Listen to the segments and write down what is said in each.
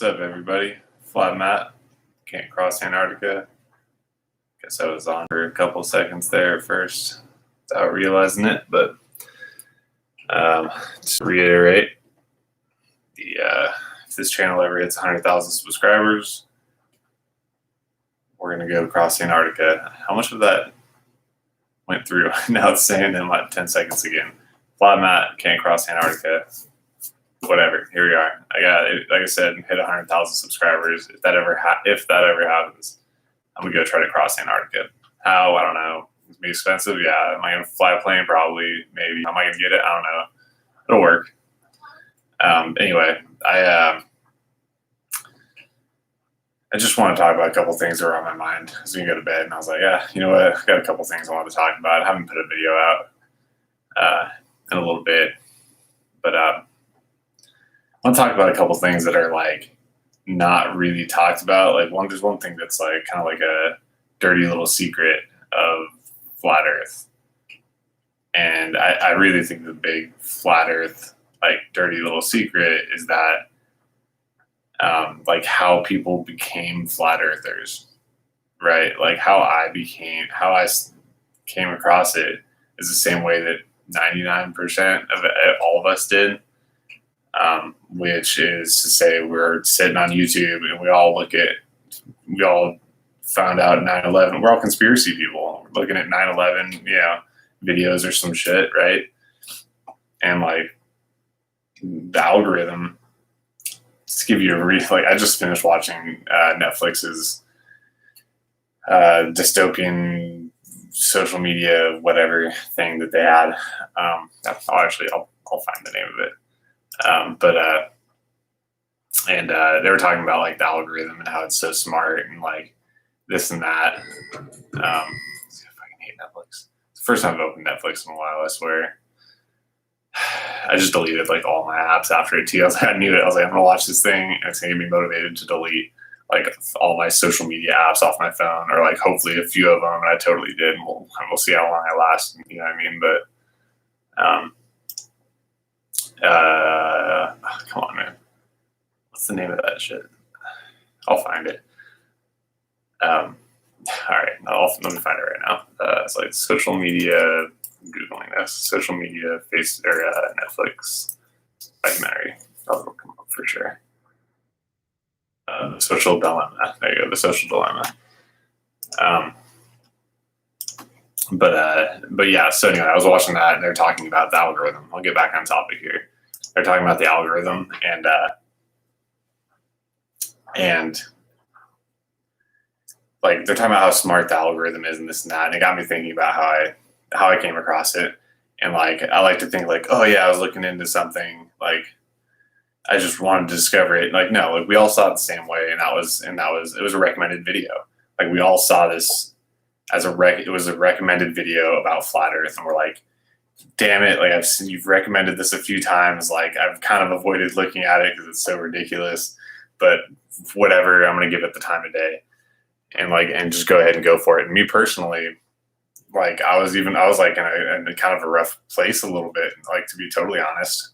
What's up, everybody? Flat Matt, can't cross Antarctica. Guess I was on for a couple seconds there at first without realizing it, but just to reiterate, if this channel ever hits 100,000 subscribers, we're going to go across Antarctica. How much of that went through? Now it's saying in like 10 seconds again. Flat Matt, can't cross Antarctica. Whatever. Here we are. I got it. Like I said, hit 100,000 subscribers. If that ever happens, I'm gonna go try to cross Antarctica. How? I don't know. It's gonna be expensive. Yeah. Am I gonna fly a plane? Probably. Maybe. Am I gonna get it? I don't know. It'll work. Anyway, I just want to talk about a couple things that are on my mind as we go to bed. And I was like, yeah, you know what? I got a couple things I wanted to talk about. I haven't put a video out in a little bit, but I want to talk about a couple things that are like not really talked about. Like there's one thing that's like kind of like a dirty little secret of flat Earth, and I really think the big flat Earth like dirty little secret is that like how people became flat earthers, right? Like how I came across it is the same way that 99% of all of us did. Which is to say we're sitting on YouTube and we all found out 9/11. We're all conspiracy people. We're looking at 9/11, videos or some shit, right? And like the algorithm, just to give you I just finished watching Netflix's dystopian social media, whatever thing that they had. I'll find the name of it. They were talking about like the algorithm and how it's so smart and like this and that. I fucking hate Netflix. It's the first time I've opened Netflix in a while, I swear. I just deleted like all my apps after it too. I knew it. I was like, I'm gonna watch this thing and it's gonna get me motivated to delete like all my social media apps off my phone, or like hopefully a few of them, and I totally did. And we'll see how long I last. You know what I mean? But come on, man. What's the name of that shit? I'll find it. All right. Let me find it right now. It's like social media, Googling this, social media, Netflix documentary. That'll come up for sure. The Social Dilemma. There you go. The Social Dilemma. But yeah, so anyway, I was watching that and they're talking about the algorithm. I'll get back on topic here. They're talking about the algorithm and like they're talking about how smart the algorithm is and this and that. And it got me thinking about how I came across it. And like I like to think like, oh yeah, I was looking into something, like I just wanted to discover it. Like no, like we all saw it the same way, and it was a recommended video. Like we all saw this as it was a recommended video about flat Earth, and we're like, damn it, like you've recommended this a few times, like I've kind of avoided looking at it because it's so ridiculous, but whatever, I'm gonna give it the time of day and just go ahead and go for it. And me personally, like I was like in a kind of a rough place a little bit, like to be totally honest,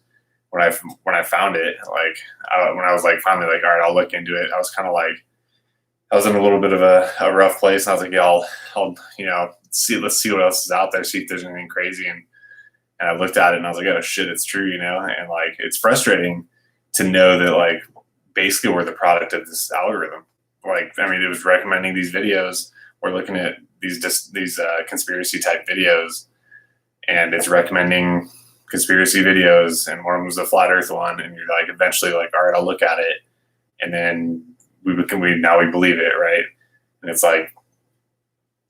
when I found it, like when I was like finally like, all right, I'll look into it. I was kind of like, I was in a little bit of a rough place, and I was like, yeah, I'll let's see what else is out there, see if there's anything crazy. And I looked at it and I was like, oh shit, it's true, and like it's frustrating to know that like basically we're the product of this algorithm. Like, I mean, it was recommending these videos. We're looking at these conspiracy type videos, and it's recommending conspiracy videos, and one was the flat Earth one, and you're like eventually like, all right, I'll look at it, and then we believe it, right? And it's like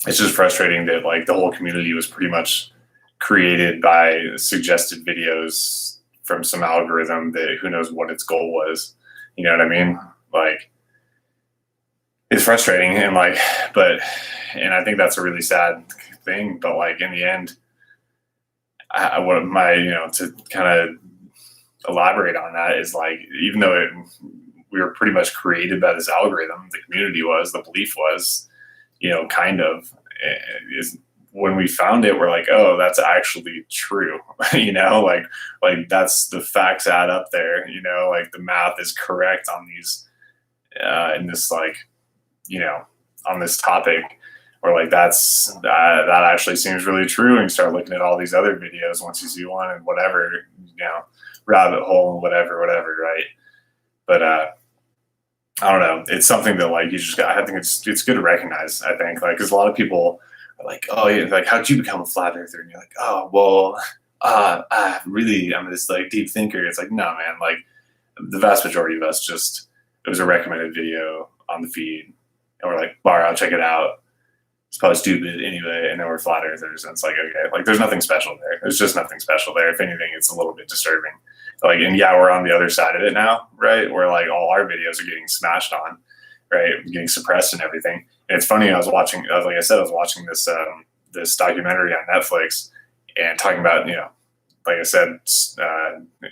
it's just frustrating that like the whole community was pretty much created by suggested videos from some algorithm that who knows what its goal was. You know what I mean? Like it's frustrating, and like, and I think that's a really sad thing. But like in the end, to kind of elaborate on that is like, even though we were pretty much created by this algorithm, the community was, the belief was, kind of is when we found it, we're like, oh, that's actually true. like that's the facts add up there, like the math is correct on in this, like, you know, on this topic, or like that actually seems really true, and you start looking at all these other videos once you see one and whatever, rabbit hole and whatever, right? But I don't know. It's something that, like, I think it's good to recognize. I think, like, because a lot of people are like, oh yeah, like, how'd you become a flat earther? And you're like, oh well, I'm this, like, deep thinker. It's like, no, man. Like, the vast majority of us it was a recommended video on the feed, and we're like, bar, I'll check it out. It's probably stupid anyway, and then we're flat earthers, and it's like, okay, like, there's nothing special there. There's just nothing special there. If anything, it's a little bit disturbing. Like, and yeah, we're on the other side of it now, right? Where, like, all our videos are getting smashed on, right? Getting suppressed and everything. And it's funny, like I said, I was watching this this documentary on Netflix, and talking about, like I said,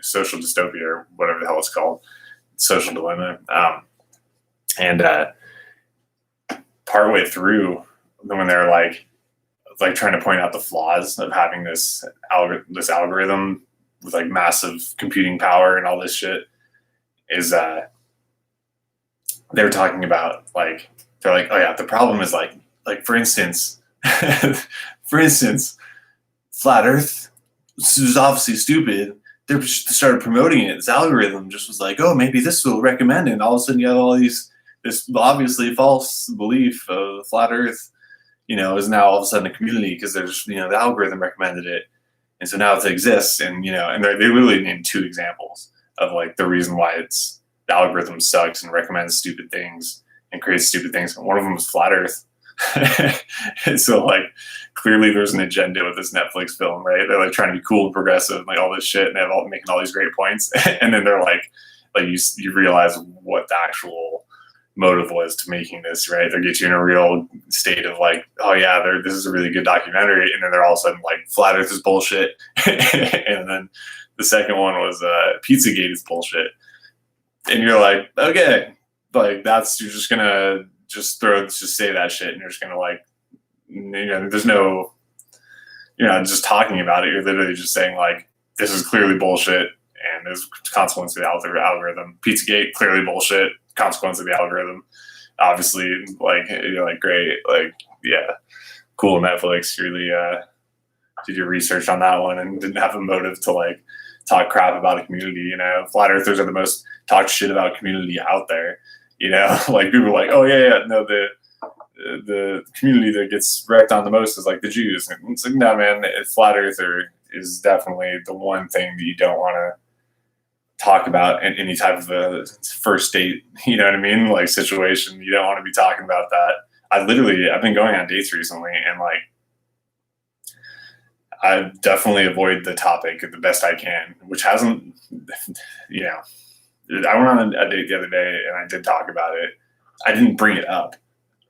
social dystopia, or whatever the hell it's called, social dilemma. And partway through, when they're like trying to point out the flaws of having this algorithm with, like, massive computing power and all this shit, is they were talking about, like, they're like, oh yeah, the problem is, like for instance, flat Earth is obviously stupid. They started promoting it. This algorithm just was like, oh, maybe this will recommend it. And all of a sudden, you have all this obviously false belief of flat Earth, is now all of a sudden a community because there's, the algorithm recommended it. And so now it exists. And, and they really named 2 examples of, like, the reason why the algorithm sucks and recommends stupid things and creates stupid things. And one of them was flat Earth. And so, like, clearly there's an agenda with this Netflix film, right? They're, like, trying to be cool and progressive and, like, all this shit, and they're all making all these great points. And then they're like you realize what the actual motive was to making this, right? They get you in a real state of, like, oh yeah, this is a really good documentary, and then they're all of a sudden like, flat Earth is bullshit. And then the second one was Pizzagate is bullshit, and you're like, okay, like, you're just gonna just say that shit, and you're just gonna, like, there's no, you're not just talking about it, you're literally just saying, like, this is clearly bullshit, and there's consequence of the algorithm. Pizzagate, clearly bullshit, consequence of the algorithm. Obviously, like, you're like, great, like, yeah, cool, Netflix, you really did your research on that one and didn't have a motive to, like, talk crap about a community. Flat earthers are the most talked shit about community out there. Like, people are like, oh yeah, no, the community that gets wrecked on the most is, like, the Jews. And it's like, no, man, flat earther is definitely the one thing that you don't want to talk about in any type of a first date, you know what I mean? Like, situation. You don't want to be talking about that. I've been going on dates recently, and, like, I definitely avoid the topic the best I can, which hasn't, I went on a date the other day, and I did talk about it. I didn't bring it up,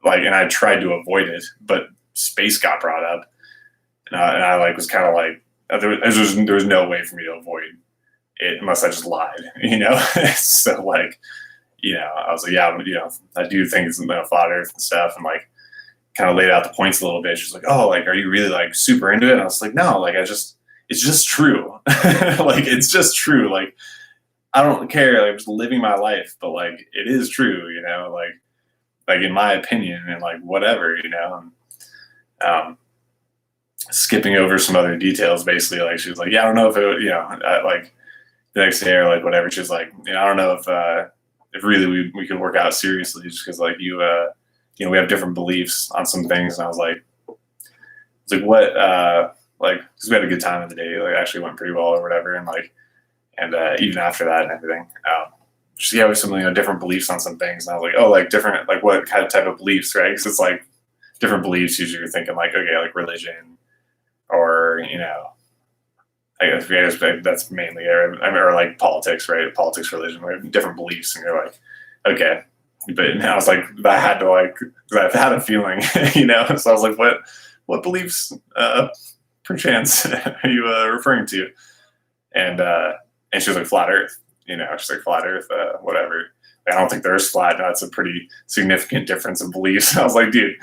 like, and I tried to avoid it, but space got brought up, and I like, was kind of like, there was no way for me to avoid it unless I just lied, So, like, I was like, yeah, I do think it's flat Earth and stuff, and, like, kind of laid out the points a little bit. She's like, oh, like, are you really, like, super into it? And I was like, no, like, it's just true. Like, it's just true. Like, I don't care. Like, I'm just living my life, but, like, it is true, like in my opinion, and, like, whatever, and, skipping over some other details, basically, like, she was like, yeah, I don't know if it, like, the next day or, like, whatever, she was like, I don't know if really we could work out seriously, just because, like, we have different beliefs on some things. And I was like, what, like, because we had a good time in the day, like, actually went pretty well or whatever. And, like, and even after that and everything, just, yeah, we have some, different beliefs on some things. And I was like, oh, like, different, like, what kind of type of beliefs, right? Because it's, like, different beliefs, usually you're thinking, like, okay, like, religion, or, I guess that's mainly, or like, politics, right? Politics, religion, we have different beliefs, and you're like, okay. But now it's like, I had to, like, because I had a feeling, So I was like, what beliefs, perchance, are you referring to? And she was like, flat Earth. She's like, flat Earth, whatever. I don't think there's flat. That's a pretty significant difference in beliefs. I was like, dude,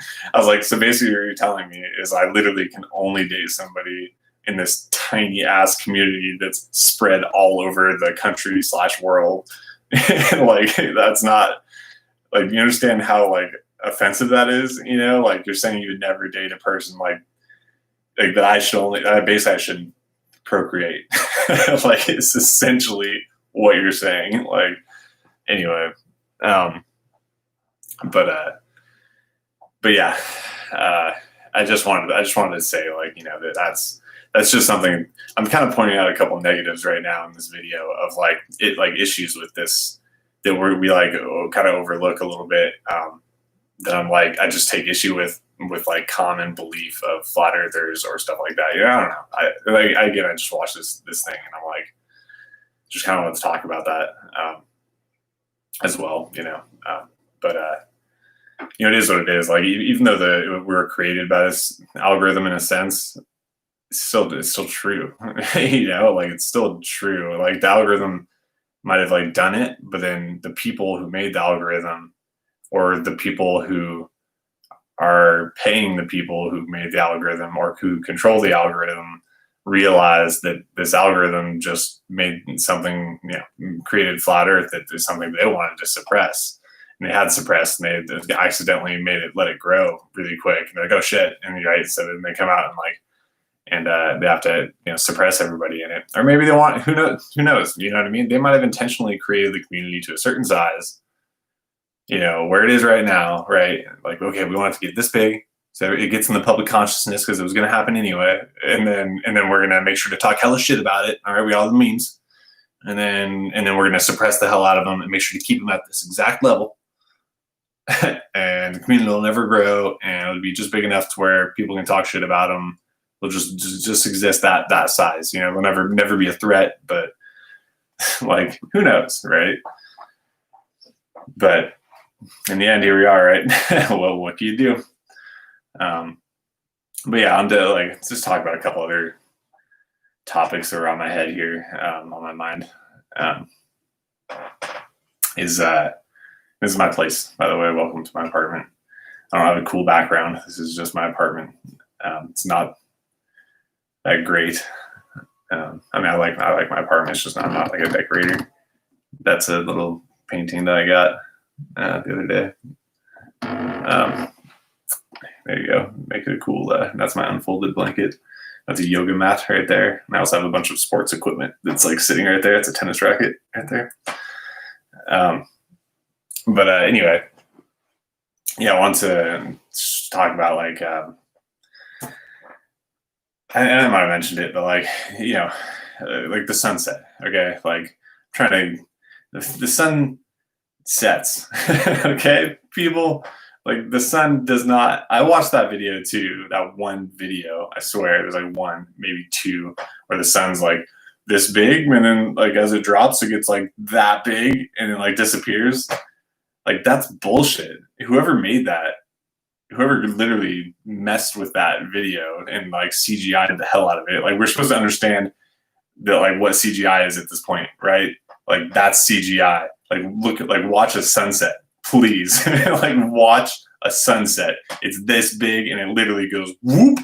so basically what you're telling me is I literally can only date somebody in this tiny ass community that's spread all over the country / world. Like, that's not, Like, you understand how like offensive that is? You know, like you're saying you would never date a person like that. I shouldn't procreate. Like it's essentially what you're saying. Like anyway, um, but but yeah, I just wanted to say like that's just something I'm kind of pointing out a couple negatives right now in this video of like issues with this that we like kind of overlook a little bit. That I'm like I just take issue with like common belief of flat earthers or stuff like that. Yeah, I don't know. I just watched this thing and I'm like just kind of want to talk about that as well. But it is what it is. Like even though we were created by this algorithm in a sense, it's still true. Like it's still true. Like the algorithm might have like done it, but then the people who made the algorithm or the people who are paying the people who made the algorithm or who control the algorithm realize that this algorithm just made something, created flat earth that is something they wanted to suppress. And they had suppressed and they accidentally let it grow really quick. And they're like, oh shit. And right. So then they come out and they have to, suppress everybody in it. Or maybe they want, who knows, you know what I mean? They might have intentionally created the community to a certain size, where it is right now, right? Like, okay, we want it to get this big. So it gets in the public consciousness because it was going to happen anyway. And then we're going to make sure to talk hella shit about it. All right. We all the memes. And then we're going to suppress the hell out of them and make sure to keep them at this exact level. And the community will never grow and it'll be just big enough to where people can talk shit about them. They'll just exist that size, they'll never be a threat, but like, who knows, right? But in the end, here we are, right? Well, what can you do? But yeah, I'm to like just talk about a couple other topics that are on my head here, on my mind. This is my place, by the way. Welcome to my apartment. I don't have a cool background. This is just my apartment. It's not that great. I like my apartment. It's just I'm not like a decorator. That's a little painting that I got the other day. There you go. Make it a cool. That's my unfolded blanket. That's a yoga mat right there. And I also have a bunch of sports equipment that's like sitting right there. It's a tennis racket right there. But anyway, yeah, I want to talk about like, I might have mentioned it, but like, like the sunset. Okay. Like the sun sets. Okay. People, like the sun does not. I watched that video too. That one video, I swear there's like one, maybe two, where the sun's like this big, and then like as it drops, it gets like that big, and then like disappears. Like that's bullshit. Whoever made that, whoever literally messed with that video and like CGI'd the hell out of it. Like we're supposed to understand that like what CGI is at this point, right? Like that's CGI. Like watch a sunset. Please, like watch a sunset. It's this big and it literally goes whoop.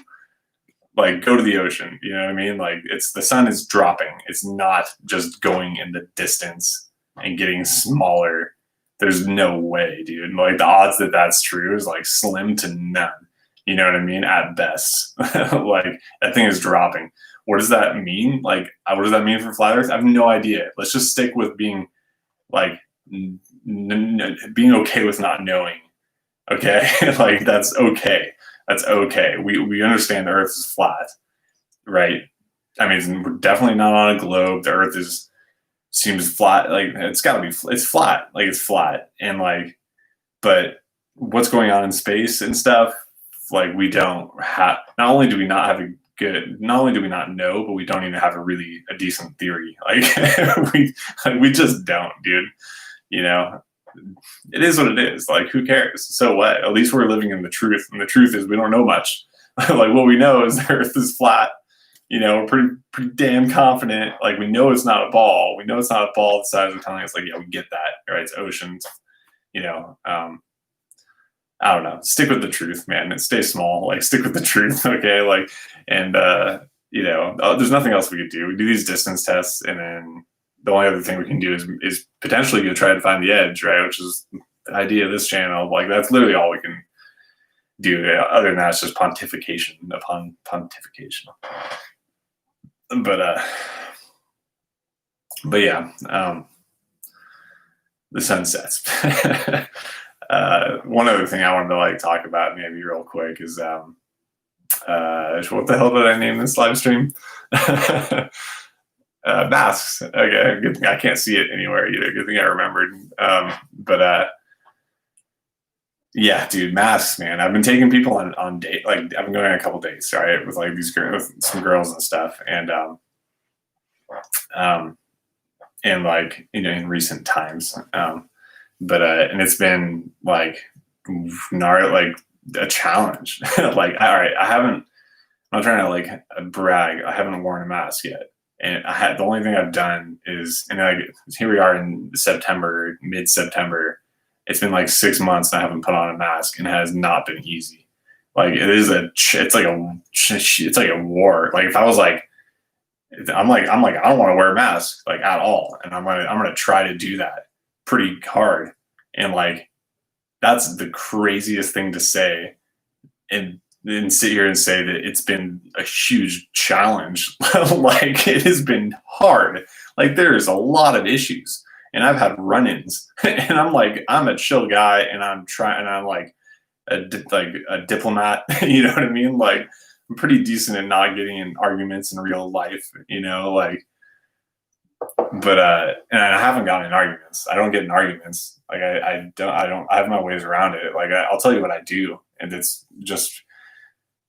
Like go to the ocean. You know what I mean? Like the sun is dropping. It's not just going in the distance and getting smaller. There's no way, dude. Like the odds that that's true is like slim to none. You know what I mean? At best, like that thing is dropping. What does that mean? Like, what does that mean for flat Earth? I have no idea. Let's just stick with being like being okay with not knowing. Okay, like that's okay. That's okay. We understand the Earth is flat, right? I mean, we're definitely not on a globe. The Earth seems flat. Like it's got to be. It's flat. Like it's flat, and like, but what's going on in space and stuff? Like we don't have. Not only do we not have a good. Not only do we not know, but we don't even have a decent theory. Like we just don't, dude. It is what it is. Like, who cares? So what? At least we're living in the truth. And the truth is we don't know much. Like, what we know is the Earth is flat. We're pretty damn confident. Like, we know it's not a ball. We know it's not a ball. The size are telling us, like, yeah, we get that. Right? It's oceans. I don't know. Stick with the truth, man. And stay small. Like, stick with the truth. Okay. Like, and, there's nothing else we could do. We do these distance tests, and then the only other thing we can do is potentially go try to find the edge, right? Which is the idea of this channel, like that's literally all we can do. Other than that, it's just pontification upon pontification. But yeah, the sun sets. One other thing I wanted to like talk about maybe real quick is what the hell did I name this live stream? Masks. Okay, good thing I can't see it anywhere either. Good thing I remembered. Yeah, dude, masks, man. I've been taking people on date. Like I've been going on a couple dates, right, with like these girls, with some girls and stuff, and like in recent times, and it's been like like a challenge. Like, all right, I'm not trying to like brag. I haven't worn a mask yet. And the only thing I've done is, and like, here we are in September, mid-September. It's been like 6 months and I haven't put on a mask, and it has not been easy. Like it's like a war. Like if I was like, I'm like, I don't want to wear a mask like at all. And I'm going to try to do that pretty hard. And like, that's the craziest thing to say. And then sit here and say that it's been a huge challenge. Like it has been hard. Like there is a lot of issues, and I've had run-ins, and I'm a chill guy, and I'm like a diplomat. You know what I mean? Like I'm pretty decent at not getting in arguments in real life, like, but and I haven't gotten in arguments. I don't get in arguments. Like I have my ways around it. Like I'll tell you what I do, and it's just,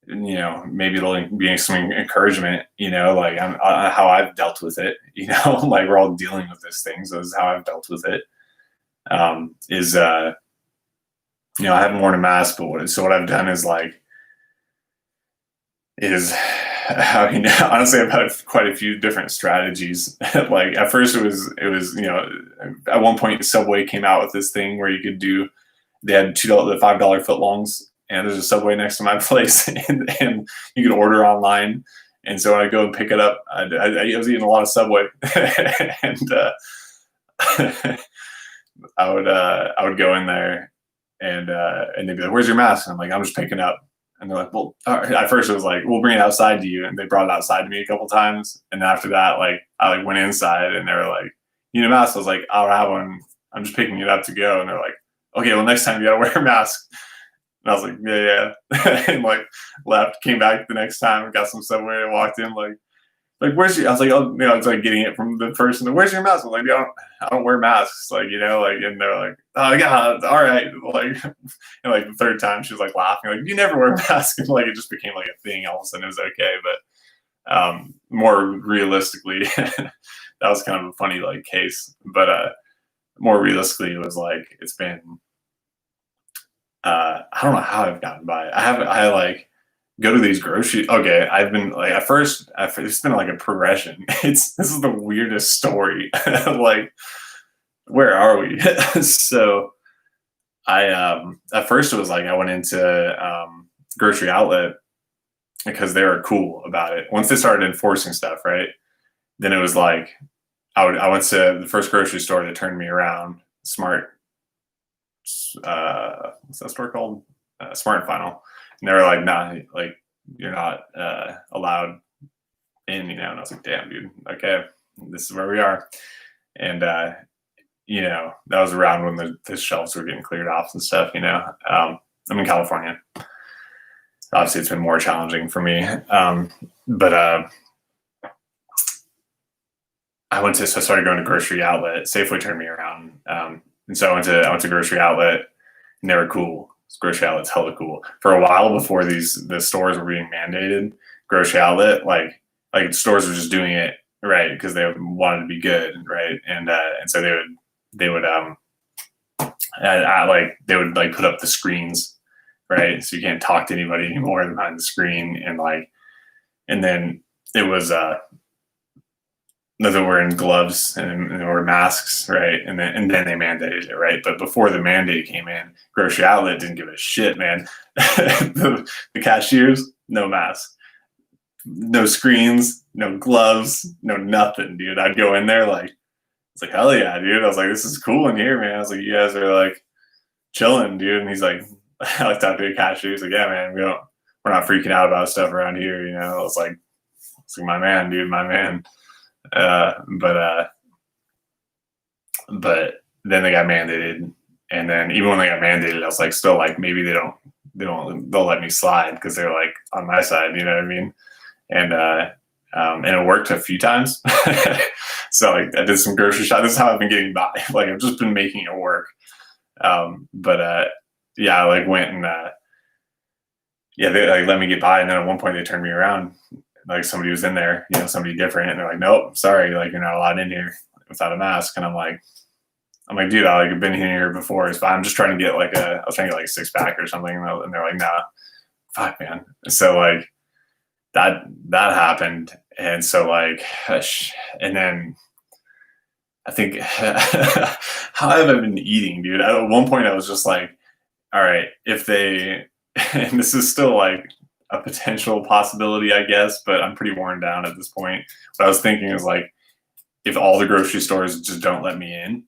maybe it'll be some encouragement, like how I've dealt with it, like we're all dealing with this thing. So this is how I've dealt with it. I haven't worn a mask, but what I've done is honestly, I've had quite a few different strategies. Like at first it was, at one point Subway came out with this thing where they had the $5 footlongs, and there's a Subway next to my place, and you could order online. And so when I go and pick it up, I was eating a lot of Subway, and I would go in there, and they'd be like, "Where's your mask?" And I'm like, "I'm just picking up." And they're like, "Well," at first it was like, "We'll bring it outside to you," and they brought it outside to me a couple times. And after that, like I went inside, and they were like, "You need a mask?" I was like, "I don't have one. I'm just picking it up to go." And they're like, "Okay, well next time you gotta wear a mask." And I was like, yeah. And like left, came back the next time, got some Subway, and walked in like where's your? I was like, oh, it's like getting it from the person. Where's your mask? I was like, I don't wear masks, like, and they're like, oh yeah, all right, like, and like the third time she was like laughing, like, you never wear masks, and like it just became like a thing. All of a sudden it was okay, but more realistically, that was kind of a funny like case, but more realistically, it was like it's been. I don't know how I've gotten by. I like go to these grocery. Okay, I've been like at first it's been like a progression. This is the weirdest story. Like, where are we? So I at first it was like I went into grocery outlet because they were cool about it. Once they started enforcing stuff, right? Then it was like I went to the first grocery store that turned me around. Smart. What's that store called? Smart and Final. And they were like, nah, like you're not allowed in, And I was like, damn, dude, okay, this is where we are. And that was around when the shelves were getting cleared off and stuff. I'm in California. Obviously, it's been more challenging for me, but I started going to grocery outlet. Safeway turned me around. And so I went to grocery outlet, and they were cool. Grocery outlet's hella cool. For a while before the stores were being mandated, grocery outlet, like stores were just doing it right because they wanted to be good, right? And so they would put up the screens, right? So you can't talk to anybody anymore behind the screen, and then it was they were wearing gloves and they were masks, right? And then they mandated it, right? But before the mandate came in, grocery outlet didn't give a shit, man. the cashiers, no mask, no screens, no gloves, no nothing, dude. I'd go in there it's like, hell yeah, dude. I was like, this is cool in here, man. I was like, you guys are like, chilling, dude. And he's like, I looked out to the cashier. He's like, yeah, man, we're not freaking out about stuff around here. You know, it's like my man, dude, my man. Uh, but, uh, but then they got mandated. And then even when they got mandated, I was like, still like, maybe they'll let me slide because they're like on my side, you know what I mean? And it worked a few times. So like I did some grocery shop. This is how I've been getting by. Like I've just been making it work. But yeah, I like went and yeah, they like let me get by, and then at one point they turned me around, like somebody was in there, you know, somebody different, and they're like, nope, sorry, like you're not allowed in here without a mask. And I'm like, dude, I've been here before. It's fine. I'm just trying to get I was trying to get like a 6-pack or something, and they're like, nah, fuck, man. So like that happened, and so like, and then I think how have I been eating, dude? At one point, I was just like, all right, if they, and this is still like a potential possibility, I guess, but I'm pretty worn down at this point. What I was thinking is like, if all the grocery stores just don't let me in,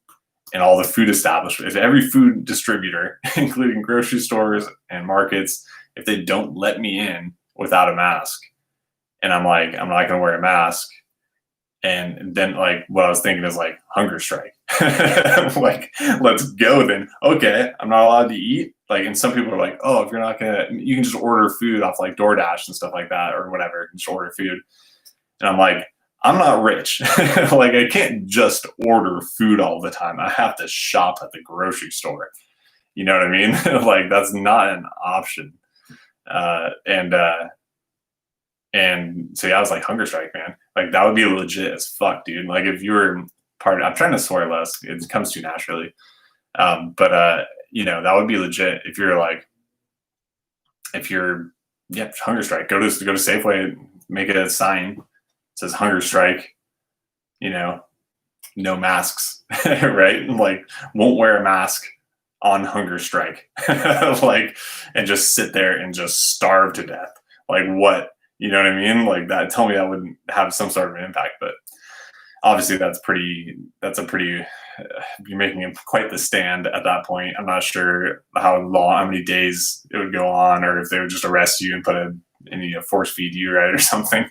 and all the food establishments, if every food distributor, including grocery stores and markets, if they don't let me in without a mask, and I'm like, I'm not going to wear a mask. And then like what I was thinking is like hunger strike. Like, let's go then. Okay, I'm not allowed to eat. Like, and some people are like, oh, if you're not gonna, you can just order food off like DoorDash and stuff like that or whatever. Just order food. And I'm like, I'm not rich. Like, I can't just order food all the time. I have to shop at the grocery store. You know what I mean? Like, that's not an option. Uh, and uh, and so yeah, I was like, hunger strike, man. Like that would be legit as fuck, dude. Like if you were I'm trying to swear less. It comes too naturally. But you know, that would be legit if you're like, if you're, yeah, hunger strike. Go to Safeway, make it a sign. It says hunger strike. You know, no masks, right? Like won't wear a mask on hunger strike. Like, and just sit there and just starve to death. Like what? You know what I mean? Like that. Tell me that wouldn't have some sort of an impact, but obviously that's a pretty you're making quite the stand at that point. I'm not sure how many days it would go on, or if they would just arrest you and force feed you, right, or something.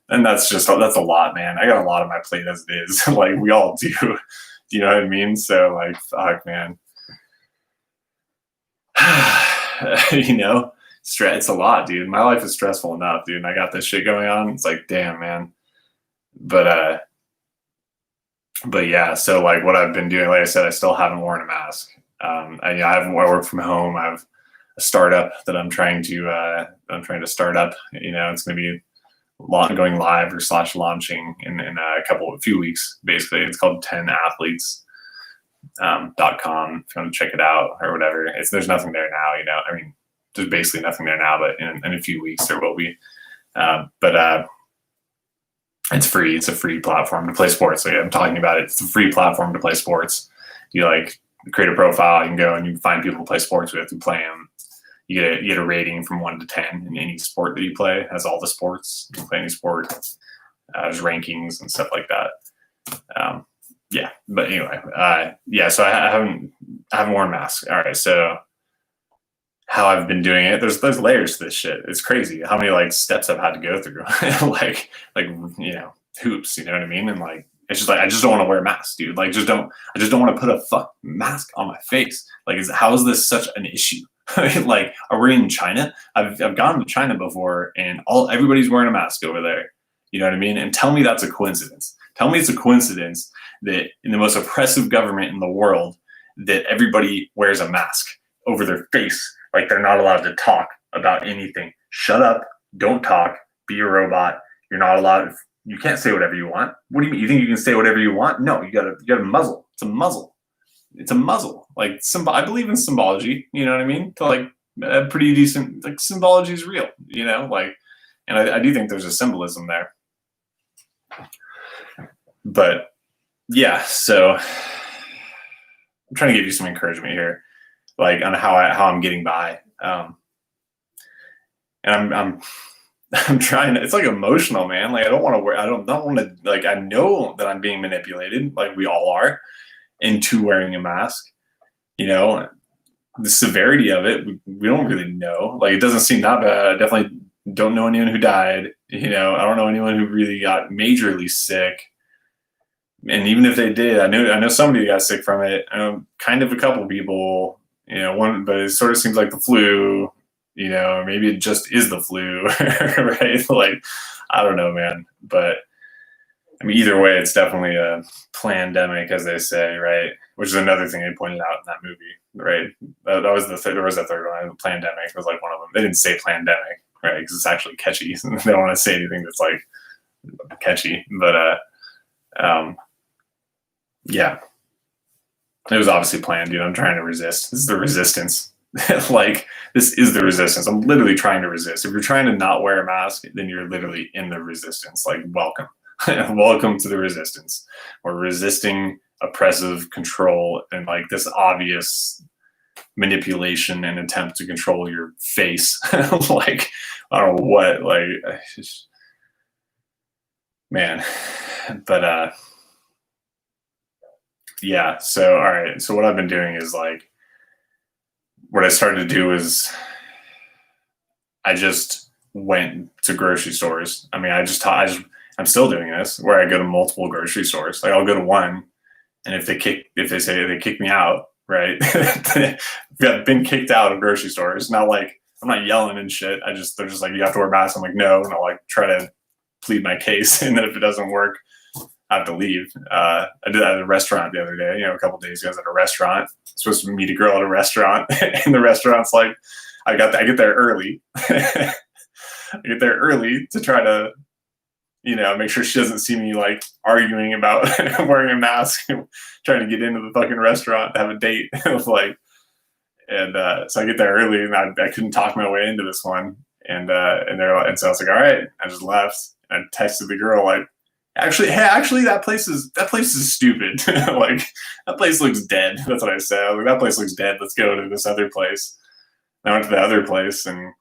And that's a lot, man. I got a lot on my plate as it is. Like we all do. Do you know what I mean? So like, fuck, man. You know, it's a lot, dude. My life is stressful enough, dude. And I got this shit going on. It's like, damn, man. But yeah, so like what I've been doing, like I said, I still haven't worn a mask. I work from home. I have a startup that I'm trying to start up. You know, it's going to be going live or / launching in a few weeks. Basically, it's called 10athletes.com. If you want to check it out or whatever, there's nothing there now. You know, I mean, there's basically nothing there now, but in a few weeks there will be. But it's free. It's a free platform to play sports. So yeah, I'm talking about it. It's a free platform to play sports. You like create a profile. You can go and you can find people to play sports with and play them. You get a rating from 1 to 10 in any sport that you play. It has all the sports. You can play any sport. There's rankings and stuff like that. Yeah, but anyway, yeah. So I haven't worn masks. All right, so how I've been doing it. There's layers to this shit. It's crazy how many like steps I've had to go through. like you know, hoops, you know what I mean? And like it's just like I just don't want to wear a mask, dude. Like I just don't want to put a fuck mask on my face. Like how is this such an issue? Like are we in China? I've gone to China before and everybody's wearing a mask over there. You know what I mean? And tell me that's a coincidence. Tell me it's a coincidence that in the most oppressive government in the world that everybody wears a mask over their face. Like they're not allowed to talk about anything. Shut up. Don't talk. Be a robot. You're not allowed. You can't say whatever you want. What do you mean? You think you can say whatever you want? No, you gotta muzzle. It's a muzzle. It's a muzzle. Like I believe in symbology. You know what I mean? To like a pretty decent, like symbology is real. You know, like, and I do think there's a symbolism there. But yeah, so I'm trying to give you some encouragement here, like on how I'm getting by. And I'm trying to, it's like emotional, man. Like I don't want to, like, I know that I'm being manipulated, like we all are, into wearing a mask, you know, the severity of it, we don't really know. Like, it doesn't seem that bad. I definitely don't know anyone who died. I don't know anyone who really got majorly sick. And even if they did, I know somebody got sick from it. I know kind of a couple people, one, but it sort of seems like the flu, maybe it just is the flu, right? Like, I don't know, man. But I mean, either way, it's definitely a plandemic, as they say, right? Which is another thing they pointed out in that movie, right? That was there was a third one. Plandemic was like one of them. They didn't say plandemic, right? Because it's actually catchy. They don't want to say anything that's like catchy, but yeah, it was obviously planned. I'm trying to resist. This is the resistance. Like, this is the resistance. I'm literally trying to resist. If you're trying to not wear a mask, then you're literally in the resistance. Like, welcome. Welcome to the resistance. We're resisting oppressive control and like this obvious manipulation and attempt to control your face. Like, I don't know what, like, man. But yeah, so all right. So what I've been doing is like, what I started to do is I just went to grocery stores. I mean, I'm still doing this where I go to multiple grocery stores. Like, I'll go to one, and if they say they kick me out, right? I've been kicked out of grocery stores. Not like I'm not yelling and shit. They're just like, you have to wear masks. I'm like, no, and I'll like try to plead my case, and then if it doesn't work, I have to leave. I did that at a restaurant the other day. A couple days ago, I was at a restaurant. I'm supposed to meet a girl at a restaurant, and the restaurant's like, I get there early. I get there early to try to, make sure she doesn't see me like arguing about wearing a mask, trying to get into the fucking restaurant to have a date. Like, and so I get there early, and I couldn't talk my way into this one, and so I was like, all right, I just left. I texted the girl like, actually, that place is stupid. Like, that place looks dead. That's what I said. I was like, that place looks dead. Let's go to this other place. And I went to the other place, and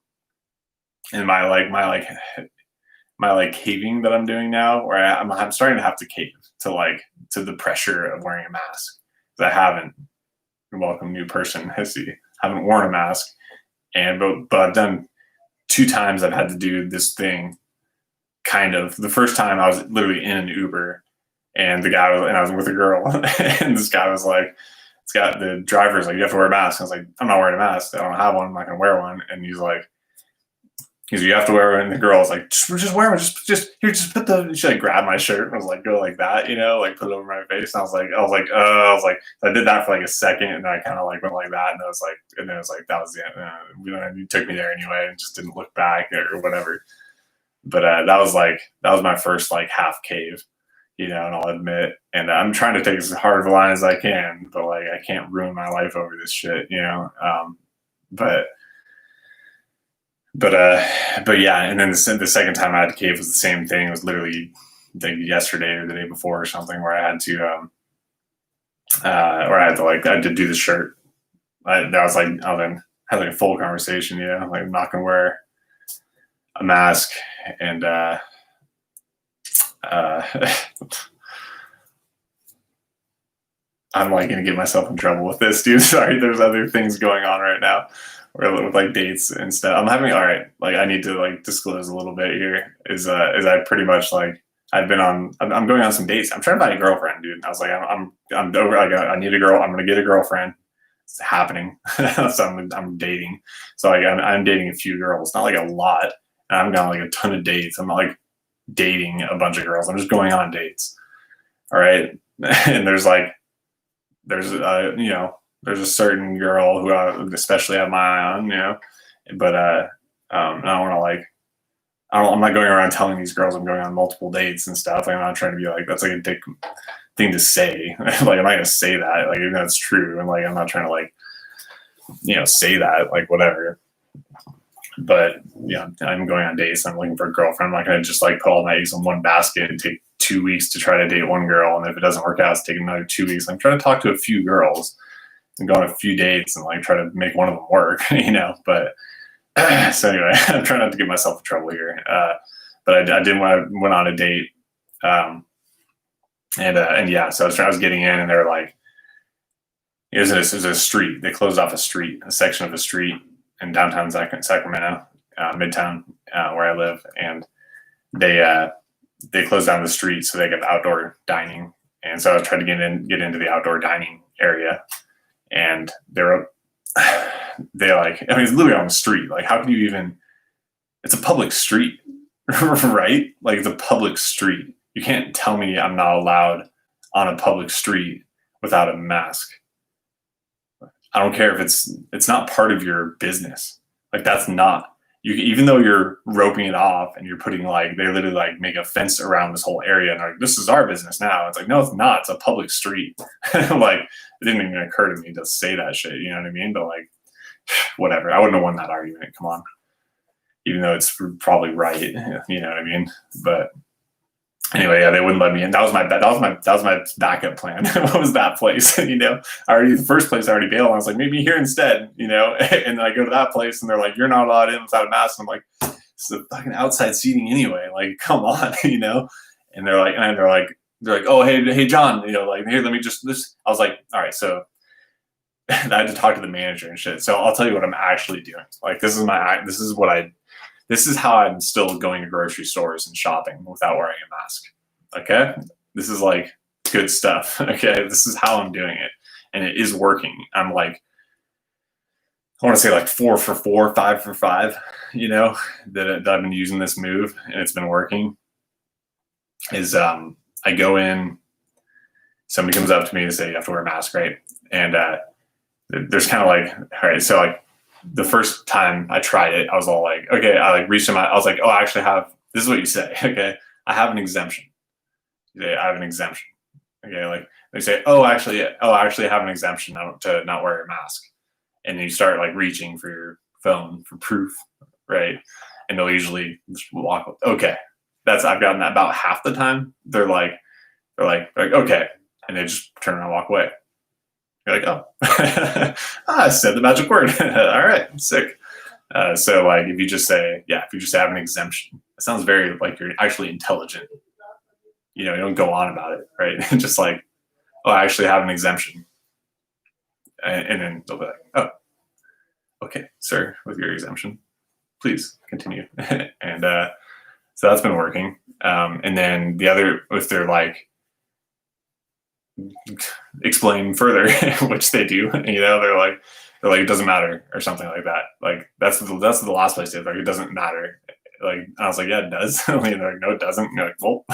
my caving that I'm doing now, where I'm starting to have to cave to the pressure of wearing a mask. Because I haven't. Welcome, new person. I see. Haven't worn a mask, but I've done 2 times. I've had to do this thing. Kind of. The first time I was literally in an Uber, and I was with a girl, and this guy was like, the driver's like, you have to wear a mask. I was like, I'm not wearing a mask. I don't have one. I'm not gonna wear one. And he's like, you have to wear one. And the girl was like, just wear one. Just put she like grabbed my shirt and was like, go like that, like put it over my face. And I did that for like a second, and then I kind of like went like that, and then it was like that was the end. You took me there anyway, and just didn't look back or whatever. But that was my first like half cave, and I'll admit, and I'm trying to take as hard of a line as I can, but like, I can't ruin my life over this shit, but yeah, and then the second time I had to cave was the same thing. It was literally like yesterday or the day before or something, where I had to I had to do the shirt. I had like a full conversation, like, I'm not gonna wear a mask, and I'm like gonna get myself in trouble with this, dude. Sorry, there's other things going on right now with like dates and stuff. I'm having all right. Like, I need to like disclose a little bit here. Is I pretty much like I'm going on some dates. I'm trying to find a girlfriend, dude. I was like, I'm over. Like, I need a girl. I'm gonna get a girlfriend. It's happening. So I'm dating. So like, I'm dating a few girls, not like a lot. And I'm going like a ton of dates. I'm not like dating a bunch of girls. I'm just going on dates. All right. And there's a certain girl who I especially have my eye on, but I don't want to like, I'm not going around telling these girls I'm going on multiple dates and stuff. Like, I'm not trying to be like, that's like a dick thing to say. Like, I'm not going to say that. Like, even though it's true. And like, I'm not trying to like, say that, like, whatever. But yeah, I'm going on dates. I'm looking for a girlfriend. I'm not going to just like put all my eggs in one basket and take 2 weeks to try to date one girl. And if it doesn't work out, it's taking another 2 weeks. I'm trying to talk to a few girls and go on a few dates and like try to make one of them work, But so anyway, I'm trying not to get myself in trouble here. But I did when I went on a date. And yeah, so I was getting in, and they were like, It was a street. They closed off a section of a street in downtown Sacramento, Midtown, where I live, and they closed down the street so they got outdoor dining. And so I was trying to get into the outdoor dining area, and they like, I mean, it's literally on the street. Like, how can you even? It's a public street, right? Like, it's a public street. You can't tell me I'm not allowed on a public street without a mask. I don't care if it's not part of your business. Like, that's not you. Even though you're roping it off and you're putting like, they literally like make a fence around this whole area and like, this is our business now. It's like, no, it's not. It's a public street. Like, it didn't even occur to me to say that shit. You know what I mean? But like, whatever. I wouldn't have won that argument. Come on. Even though it's probably right. You know what I mean? But anyway, yeah, they wouldn't let me in. That was my backup plan. What was that place? You know, the first place I already bailed. I was like, maybe here instead, you know, and then I go to that place and they're like, you're not allowed in without a mask. And I'm like, it's the fucking outside seating anyway. Like, come on, you know? And they're like, oh, hey, John, you know, like, here, let me just this. I was like, all right, so I had to talk to the manager and shit. So I'll tell you what I'm actually doing. Like, this is how I'm still going to grocery stores and shopping without wearing a mask. Okay? This is like good stuff. Okay? This is how I'm doing it. And it is working. I'm like, I want to say like 4 for 4, 5 for 5, you know, that I've been using this move and it's been working. Is I go in, somebody comes up to me and say, you have to wear a mask, right? And there's kind of like, all right, so like, the first time I tried it, I was all like, okay, I like reached in I was like, oh, I actually have, this is what you say. Okay. I have an exemption. Yeah, I have an exemption. Okay. Like, they say, I actually have an exemption to not wear a mask. And then you start like reaching for your phone for proof. Right. And they'll usually just walk. Okay. I've gotten that about half the time. They're like, okay. And they just turn around and walk away. You're like, oh, I said the magic word. All right, sick. So like, if you just say have an exemption, it sounds very like you're actually intelligent. You know, you don't go on about it, right? Just like, oh, I actually have an exemption. And then they'll be like, oh, okay, sir, with your exemption, please continue. And so that's been working. And then the other, if they're like, explain further, which they do, you know, they're like it doesn't matter or something like that. Like that's the last place they like, it doesn't matter. Like, I was like, yeah, it does. And they're like, no, it doesn't. And you're like, well,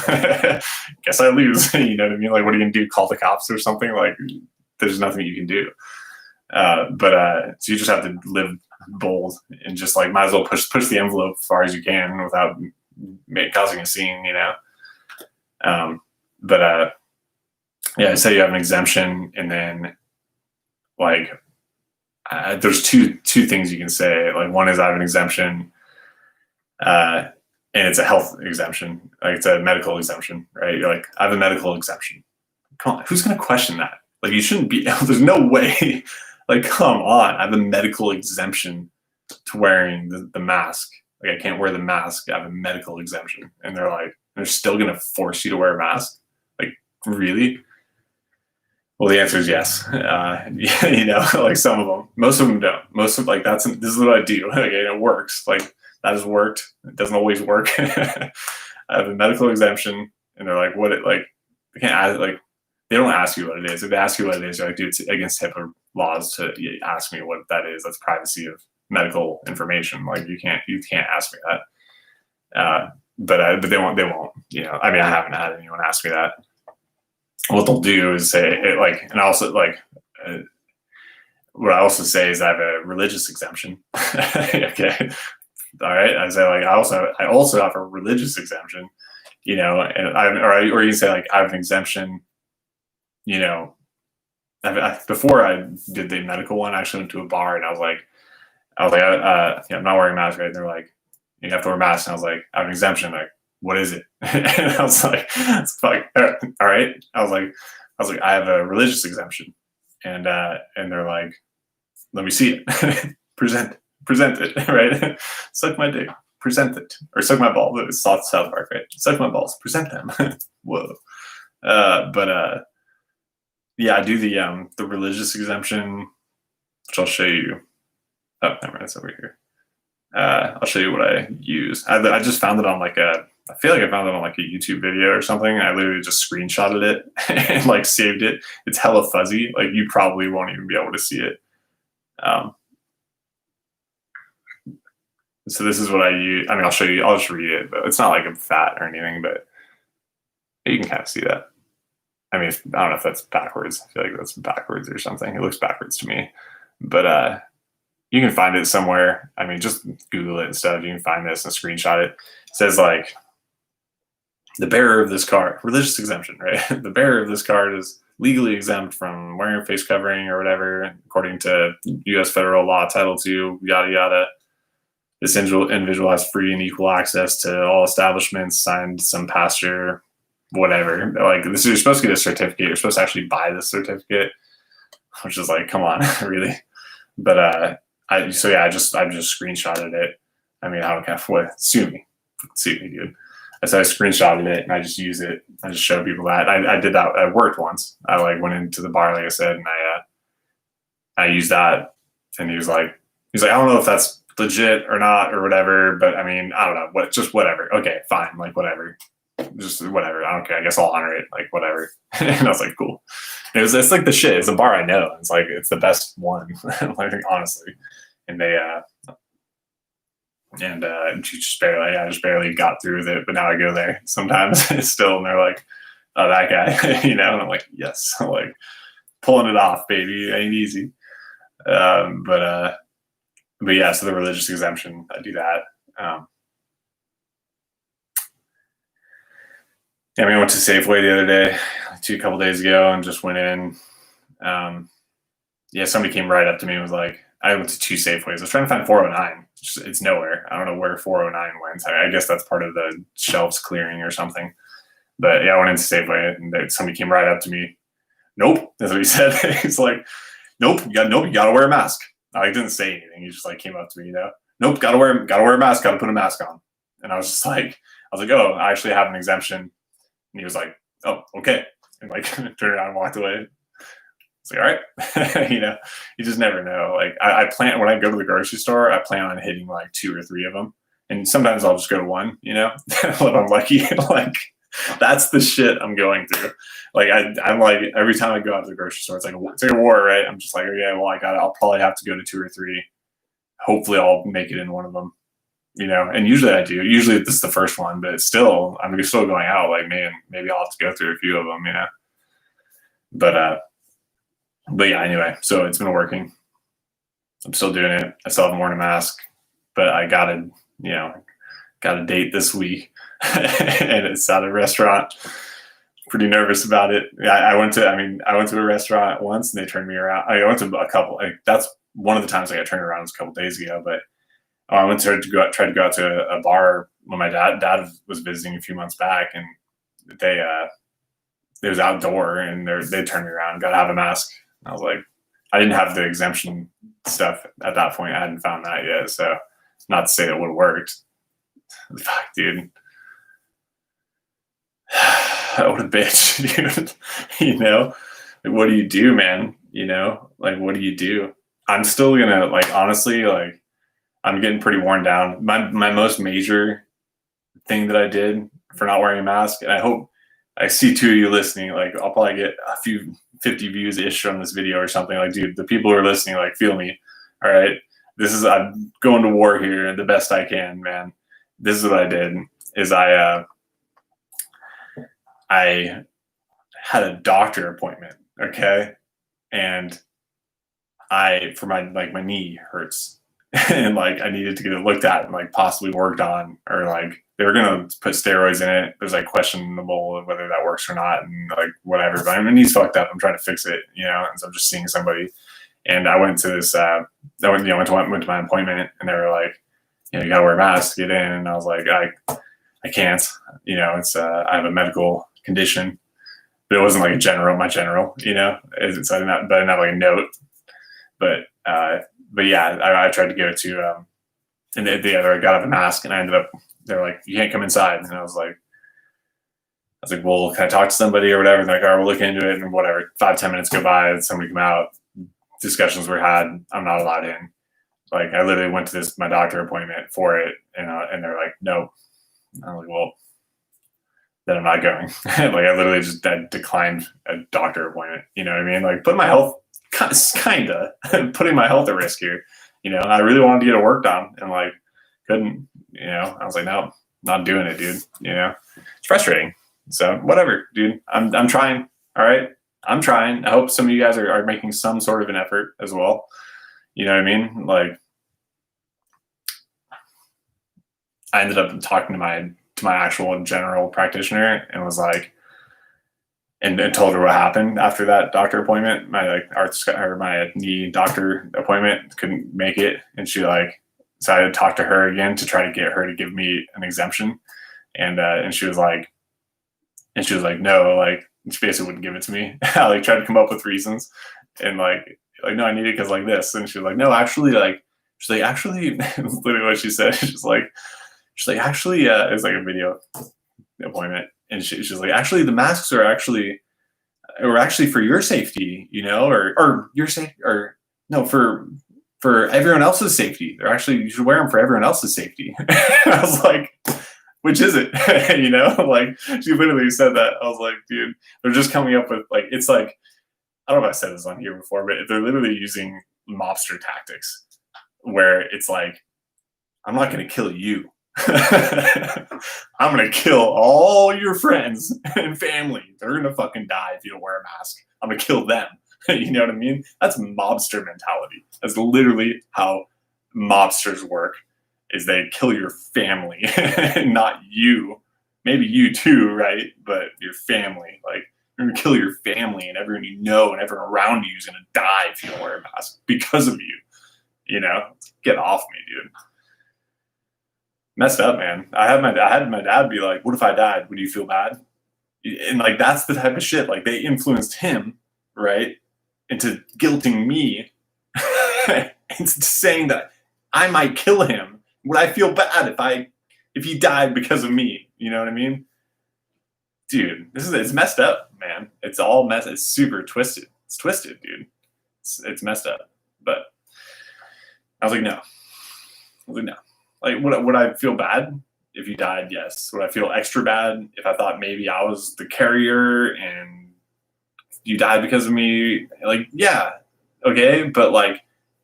guess I lose. You know what I mean? Like, what are you gonna do? Call the cops or something? Like, there's nothing you can do. But so you just have to live bold and just like might as well push the envelope as far as you can without causing a scene, you know. Yeah, say you have an exemption, and then like there's two things you can say. Like, one is I have an exemption, and it's a health exemption, like it's a medical exemption, right? You're like, I have a medical exemption. Come on, who's gonna question that? Like, you shouldn't be. There's no way. Like, come on, I have a medical exemption to wearing the mask. Like, I can't wear the mask. I have a medical exemption, and they're still gonna force you to wear a mask. Like, really? Well, the answer is yes. You know, like some of them, most of them don't. Most of like this is what I do. Like, it works. Like, that has worked. It doesn't always work. I have a medical exemption, and they're like, what? They can't ask, like, they don't ask you what it is. If they ask you what it is, you're like, dude, it's against HIPAA laws to ask me what that is. That's privacy of medical information. Like, you can't ask me that. But they won't. You know, I mean, I haven't had anyone ask me that. What they'll do is say it, like, and also like, what I also say is I have a religious exemption. Okay, all right. I say like I also have a religious exemption, you know, and or you can say like I have an exemption, you know. Before I did the medical one, I actually went to a bar and I was like, yeah, I'm not wearing a mask, right? And they're like, you have to wear a mask, and I was like, I have an exemption, like, what is it? And I was like, it's like, all right. I was like, I have a religious exemption. And they're like, let me see it. present it, right? Suck my dick, present it. Or suck my balls. It's South Park, right? Suck my balls, present them. Whoa. Yeah, I do the religious exemption, which I'll show you. Oh, never mind, it's over here. I'll show you what I use. I just found it on like I feel like I found it on like a YouTube video or something. I literally just screenshotted it and like saved it. It's hella fuzzy. Like you probably won't even be able to see it. So this is what I use. I mean, I'll show you. I'll just read it, but it's not like I'm fat or anything, but you can kind of see that. I mean, I don't know if that's backwards. I feel like that's backwards or something. It looks backwards to me, but you can find it somewhere. I mean, just Google it and stuff. You can find this and screenshot it. It says like the bearer of this card, religious exemption, right? The bearer of this card is legally exempt from wearing a face covering or whatever, according to U.S. federal law, Title II, yada yada. This individual has free and equal access to all establishments, signed some pastor, whatever. Like this, you're supposed to get a certificate. You're supposed to actually buy this certificate, which is like, come on, really. But I just screenshotted it. I mean, I don't care what. Sue me, dude. So I screenshotted it and I just use it. I just show people that. I did that at work once. I like went into the bar, like I said, and I used that. And he's like, I don't know if that's legit or not or whatever, but I mean, I don't know, just whatever. Okay, fine, like whatever, just whatever. I don't care. I guess I'll honor it, like whatever. And I was like, cool. It's like the shit. It's a bar I know. It's like it's the best one, I think, honestly. And they I just barely got through with it, but now I go there sometimes still, and they're like, "Oh, that guy," and I'm like, "Yes," I'm like pulling it off, baby, ain't easy. But yeah, so the religious exemption, I do that. I mean, I went to Safeway the other day, a couple days ago, and just went in. Yeah, somebody came right up to me and was like, I went to 2 Safeways. I was trying to find 409. It's nowhere. I don't know where 409 went. I guess that's part of the shelves clearing or something. But yeah, I went into Safeway and somebody came right up to me. Nope, that's what he said. He's like, nope, you gotta wear a mask. I didn't say anything. He just like came up to me, Nope, gotta wear a mask, gotta put a mask on. And I was like, oh, I actually have an exemption. And he was like, oh, okay. And like turned around and walked away. It's like, all right, you just never know. Like I plan when I go to the grocery store, I plan on hitting like 2 or 3 of them. And sometimes I'll just go to 1, if I'm lucky. Like that's the shit I'm going through. Like I'm like, every time I go out to the grocery store, it's like a war, right? I'm just like, okay, well, I'll probably have to go to 2 or 3. Hopefully I'll make it in one of them, and usually I do. Usually this is the first one, but still, I'm still going out. Like, man, maybe I'll have to go through a few of them, But yeah, anyway, so it's been working. I'm still doing it. I still haven't worn a mask, but I got a date this week, and it's at a restaurant. Pretty nervous about it. I went to a restaurant once, and they turned me around. I went to a couple. That's one of the times I got turned around was a couple days ago. But I went to try to go out to a bar when my dad was visiting a few months back, and it was outdoor, and they turned me around. Got to have a mask. I was like, I didn't have the exemption stuff at that point. I hadn't found that yet. So not to say that would have worked. Fuck, dude. What a bitch, dude. Like, what do you do, man? Like, what do you do? I'm still gonna, like, honestly, like, I'm getting pretty worn down. My most major thing that I did for not wearing a mask, and I hope I see 2 of you listening, like, I'll probably get a few 50 views ish from this video or something. Like, dude, the people who are listening, like, feel me. All right. I'm going to war here the best I can, man. This is what I did is I had a doctor appointment. Okay. And my knee hurts and like, I needed to get it looked at and like possibly worked on, or like they were going to put steroids in it. There's like questionable whether that works or not and like whatever, but my knee's fucked up. I'm trying to fix it, and so I'm just seeing somebody. And I went to this, went to my appointment, and they were like, you gotta wear a mask to get in. And I was like, I can't, it's, I have a medical condition, but it wasn't like my general, so I didn't have like a note, but yeah, I tried to give it to, and I got out of a mask, and they're like, you can't come inside. And I was like, was like, well, can I talk to somebody or whatever? And they're like, all right, we'll look into it and whatever. 5-10 minutes go by, and somebody come out, discussions were had. I'm not allowed in. Like, I literally went to my doctor appointment for it, and they're like, no. I'm like, well, then I'm not going. Like, I literally just declined a doctor appointment. You know what I mean? Like, put my health, kind of putting my health at risk here. You know, I really wanted to get it worked on, and like, couldn't. You know, I was like, no, not doing it, dude. You know, it's frustrating. So whatever, dude. I'm trying. All right, I'm trying. I hope some of you guys are making some sort of an effort as well. You know what I mean? Like, I ended up talking to my actual general practitioner and was like, and told her what happened after that doctor appointment. My my knee doctor appointment, couldn't make it, and she like, so I had to talk to her again to try to get her to give me an exemption, and she was like, no, like, she basically wouldn't give it to me. I like tried to come up with reasons, and like no, I need it because like this, and she was like, no, actually, like, she's like, actually, literally what she said. She's like, actually, it was like a video appointment, and she's like, actually, the masks are actually for your safety, you know, or your safety, or no, for everyone else's safety. They're actually, you should wear them for everyone else's safety. I was like, which is it? You know, like, she literally said that. I was like, dude, they're just coming up with like, it's like, I don't know if I said this on here before, but they're literally using mobster tactics where it's like, I'm not going to kill you. I'm going to kill all your friends and family. They're going to fucking die if you don't wear a mask. I'm going to kill them. You know what I mean? That's mobster mentality. That's literally how mobsters work, is they kill your family, not you. Maybe you too, right? But your family. Like, you're going to kill your family, and everyone you know and everyone around you is going to die if you don't wear a mask because of you. You know? Get off me, dude. Messed up, man. I had my dad be like, what if I died? Would you feel bad? And like, that's the type of shit. Like, they influenced him, right, into guilting me into saying that I might kill him. Would I feel bad if he died because of me? You know what I mean? Dude, it's messed up, man. It's all messed. It's super twisted. It's twisted, dude. It's messed up. But I was like, no. Like, would I feel bad if you died? Yes. Would I feel extra bad if I thought maybe I was the carrier and you died because of me? Like, yeah, okay. But like,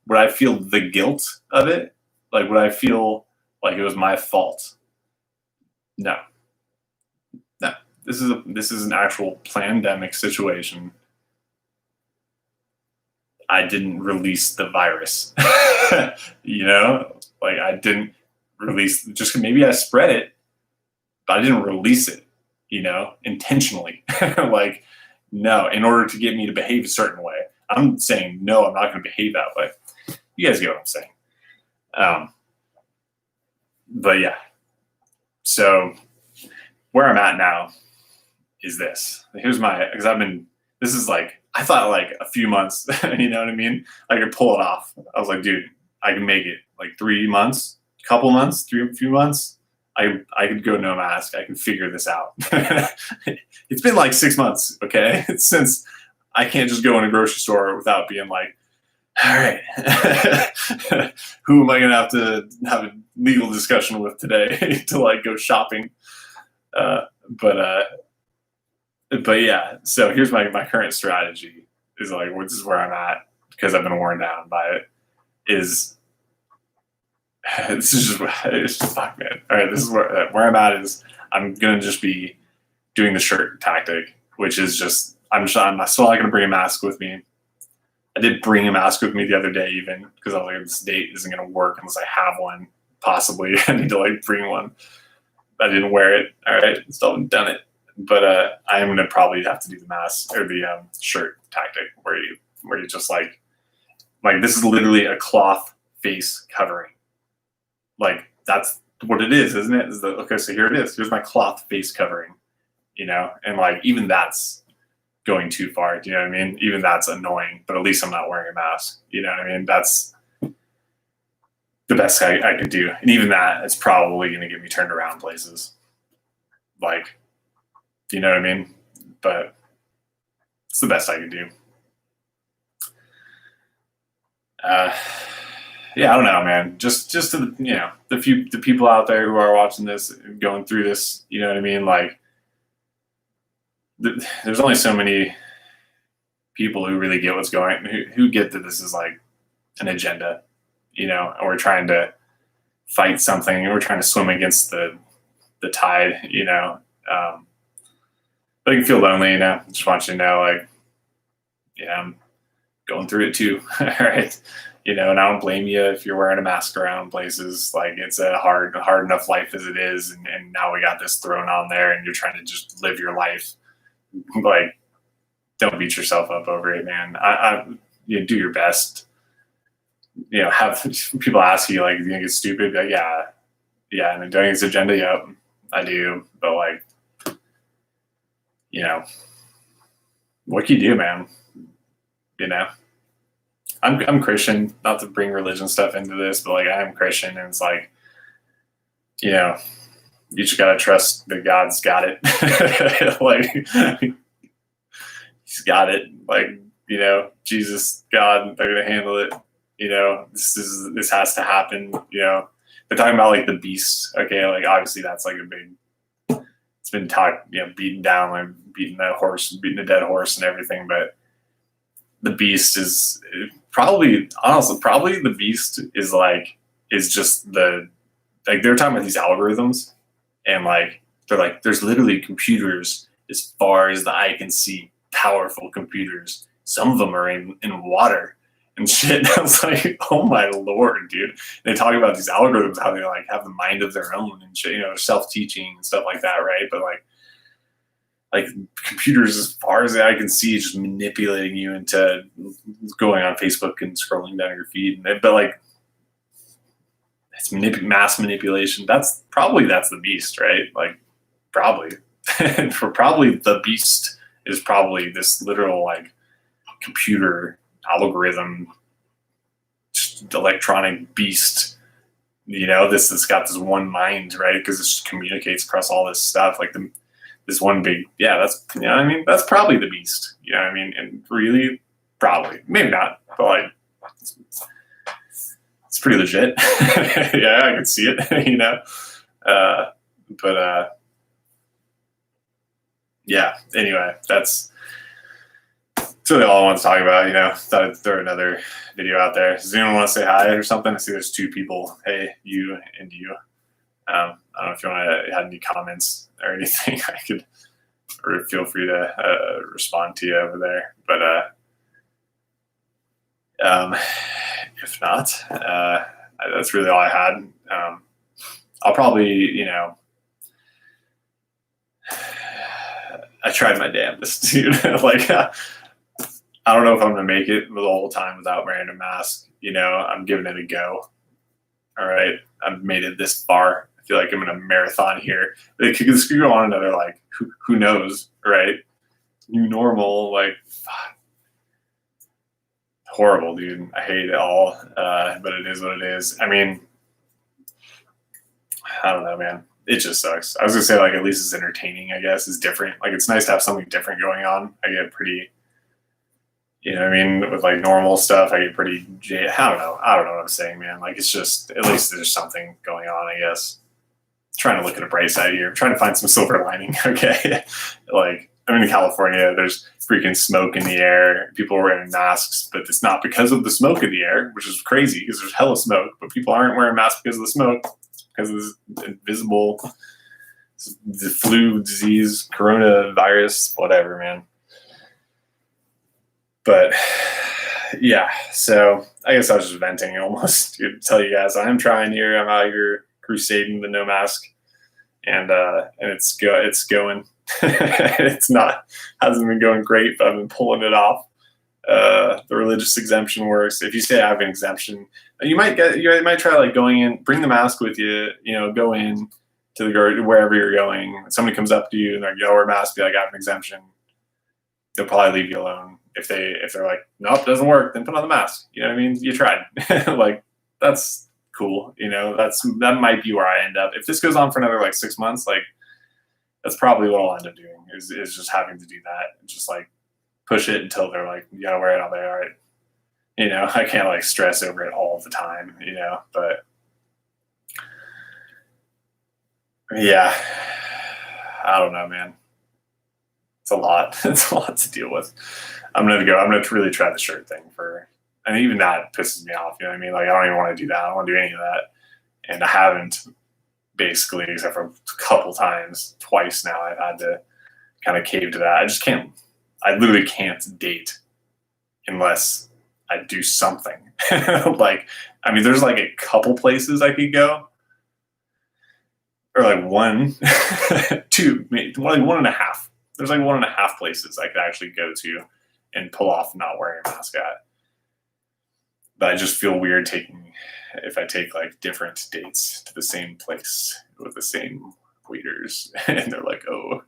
would I feel the guilt of it? Like, would I feel like it was my fault? No. This is an actual pandemic situation. I didn't release the virus. You know, like, I didn't release, just maybe I spread it, but I didn't release it, you know, intentionally. Like, no, in order to get me to behave a certain way. I'm saying, no, I'm not going to behave that way. You guys get what I'm saying. But yeah, so where I'm at now is this. Because this is like, I thought like a few months, you know what I mean? I could pull it off. I was like, dude, I can make it like 3 months, a few months. I could go no mask. I can figure this out. It's been like 6 months, okay? Since I can't just go in a grocery store without being like, all right, who am I going to have a legal discussion with today to like go shopping? But yeah, so here's my current strategy is like, this is where I'm at because I've been worn down by it. It's just fuck, man. All right, this is where I'm at is I'm gonna just be doing the shirt tactic, which is just I'm still not gonna bring a mask with me. I did bring a mask with me the other day even because I was like, this date isn't gonna work unless I have one. Possibly I need to like bring one. I didn't wear it. All right, still haven't done it. But I am gonna probably have to do the mask or the shirt tactic where you just like this is literally a cloth face covering. Like, that's what it is, isn't it? Okay, so here it is. Here's my cloth face covering, you know, and like even that's going too far. Do you know what I mean? Even that's annoying, but at least I'm not wearing a mask. You know what I mean? That's the best I could do, and even that is probably going to get me turned around places. Like, You know what I mean? But it's the best I can do. Yeah, I don't know, man. Just to the people out there who are watching this, going through this, you know what I mean? Like, there's only so many people who really get what's going, who get that this is like an agenda, and we're trying to fight something, and we're trying to swim against the tide, but I can feel lonely, just want you to know, like, yeah, I'm going through it too. All right. And I don't blame you if you're wearing a mask around places. Like, it's a hard enough life as it is. And now we got this thrown on there, and you're trying to just live your life. Like, don't beat yourself up over it, man. Do your best. Have people ask you, like, do you think it's stupid? Like, yeah. And then doing its agenda, yep, I do. But, like, what can you do, man? I'm Christian, not to bring religion stuff into this, but like, I am Christian, and it's like, you just gotta trust that God's got it. Like, he's got it. Like, Jesus, God, they're gonna handle it. This has to happen. They're talking about like the beast. Okay, like, obviously that's like a big. It's been talked, beaten down, like beating a dead horse and everything, but the beast is probably the beast is just they're talking about these algorithms, and like, they're like, there's literally computers as far as the eye can see, powerful computers. Some of them are in water and shit. I was like, oh my Lord, dude. And they talk about these algorithms, how they like have the mind of their own and shit, self-teaching and stuff like that, right? But like computers, as far as the eye can see, just manipulating you into going on Facebook and scrolling down your feed. But like, it's mass manipulation. That's the beast, right? Like, probably. Probably the beast is probably this literal like computer algorithm, just electronic beast. This has got this one mind, right? Because it communicates across all this stuff. Like, this one big, that's, that's probably the beast, and really, probably, maybe not, but like, it's pretty legit. Yeah, I can see it, but yeah, anyway, that's really all I want to talk about. Thought I'd throw another video out there. Does anyone want to say hi or something? I see there's two people. Hey, you and you. I don't know if you want to add any comments or anything. I could, or feel free to respond to you over there. But if not, that's really all I had. I'll probably, I tried my damnedest, dude. Like, I don't know if I'm going to make it the whole time without wearing a mask. I'm giving it a go. All right. I've made it this far. I feel like I'm in a marathon here. It could go on another, like, who knows, right? New normal, like, fuck. Horrible, dude. I hate it all. But it is what it is. I mean, I don't know, man. It just sucks. I was gonna say, like, at least it's entertaining, I guess. It's different. Like, it's nice to have something different going on. I get pretty, with like normal stuff, I get pretty, I don't know what I'm saying, man. Like, it's just, at least there's something going on, I guess. Trying to look at a bright side here, trying to find some silver lining. Okay. Like, I'm in California, there's freaking smoke in the air. People are wearing masks, but it's not because of the smoke in the air, which is crazy because there's hella smoke, but people aren't wearing masks because of the smoke, because of this invisible, the flu disease, coronavirus, whatever, man. But yeah, so I guess I was just venting almost to tell you guys I'm trying here. I'm out here crusading the no mask, and it's going. It's hasn't been going great, but I've been pulling it off. The religious exemption works. If you say I have an exemption, you might try like going in, bring the mask with you, go in to the wherever you're going. Somebody comes up to you and they're like, yo, wear a mask, be like, I have an exemption. They'll probably leave you alone. If they're like, nope, doesn't work, then put on the mask. You know what I mean? You tried. Like, that's cool. That might be where I end up. If this goes on for another like 6 months, like, That's probably what I'll end up doing is just having to do that. Just like push it until they're like, you gotta wear it. I'll be all right. I can't like stress over it all the time, but yeah, I don't know, man. It's a lot. It's a lot to deal with. I'm gonna really try the shirt thing and even that pisses me off. You know what I mean? Like I don't even want to do that. I don't want to do any of that. And I haven't basically, except for a couple times, twice now, I've had to kind of cave to that. I just can't, I literally can't date unless I do something. Like, I mean, there's like a couple places I could go, or like one, two, maybe, like one and a half. There's like 1.5 places I could actually go to and pull off not wearing a mask at. But I just feel weird if I take like different dates to the same place with the same waiters, and they're like, "Oh,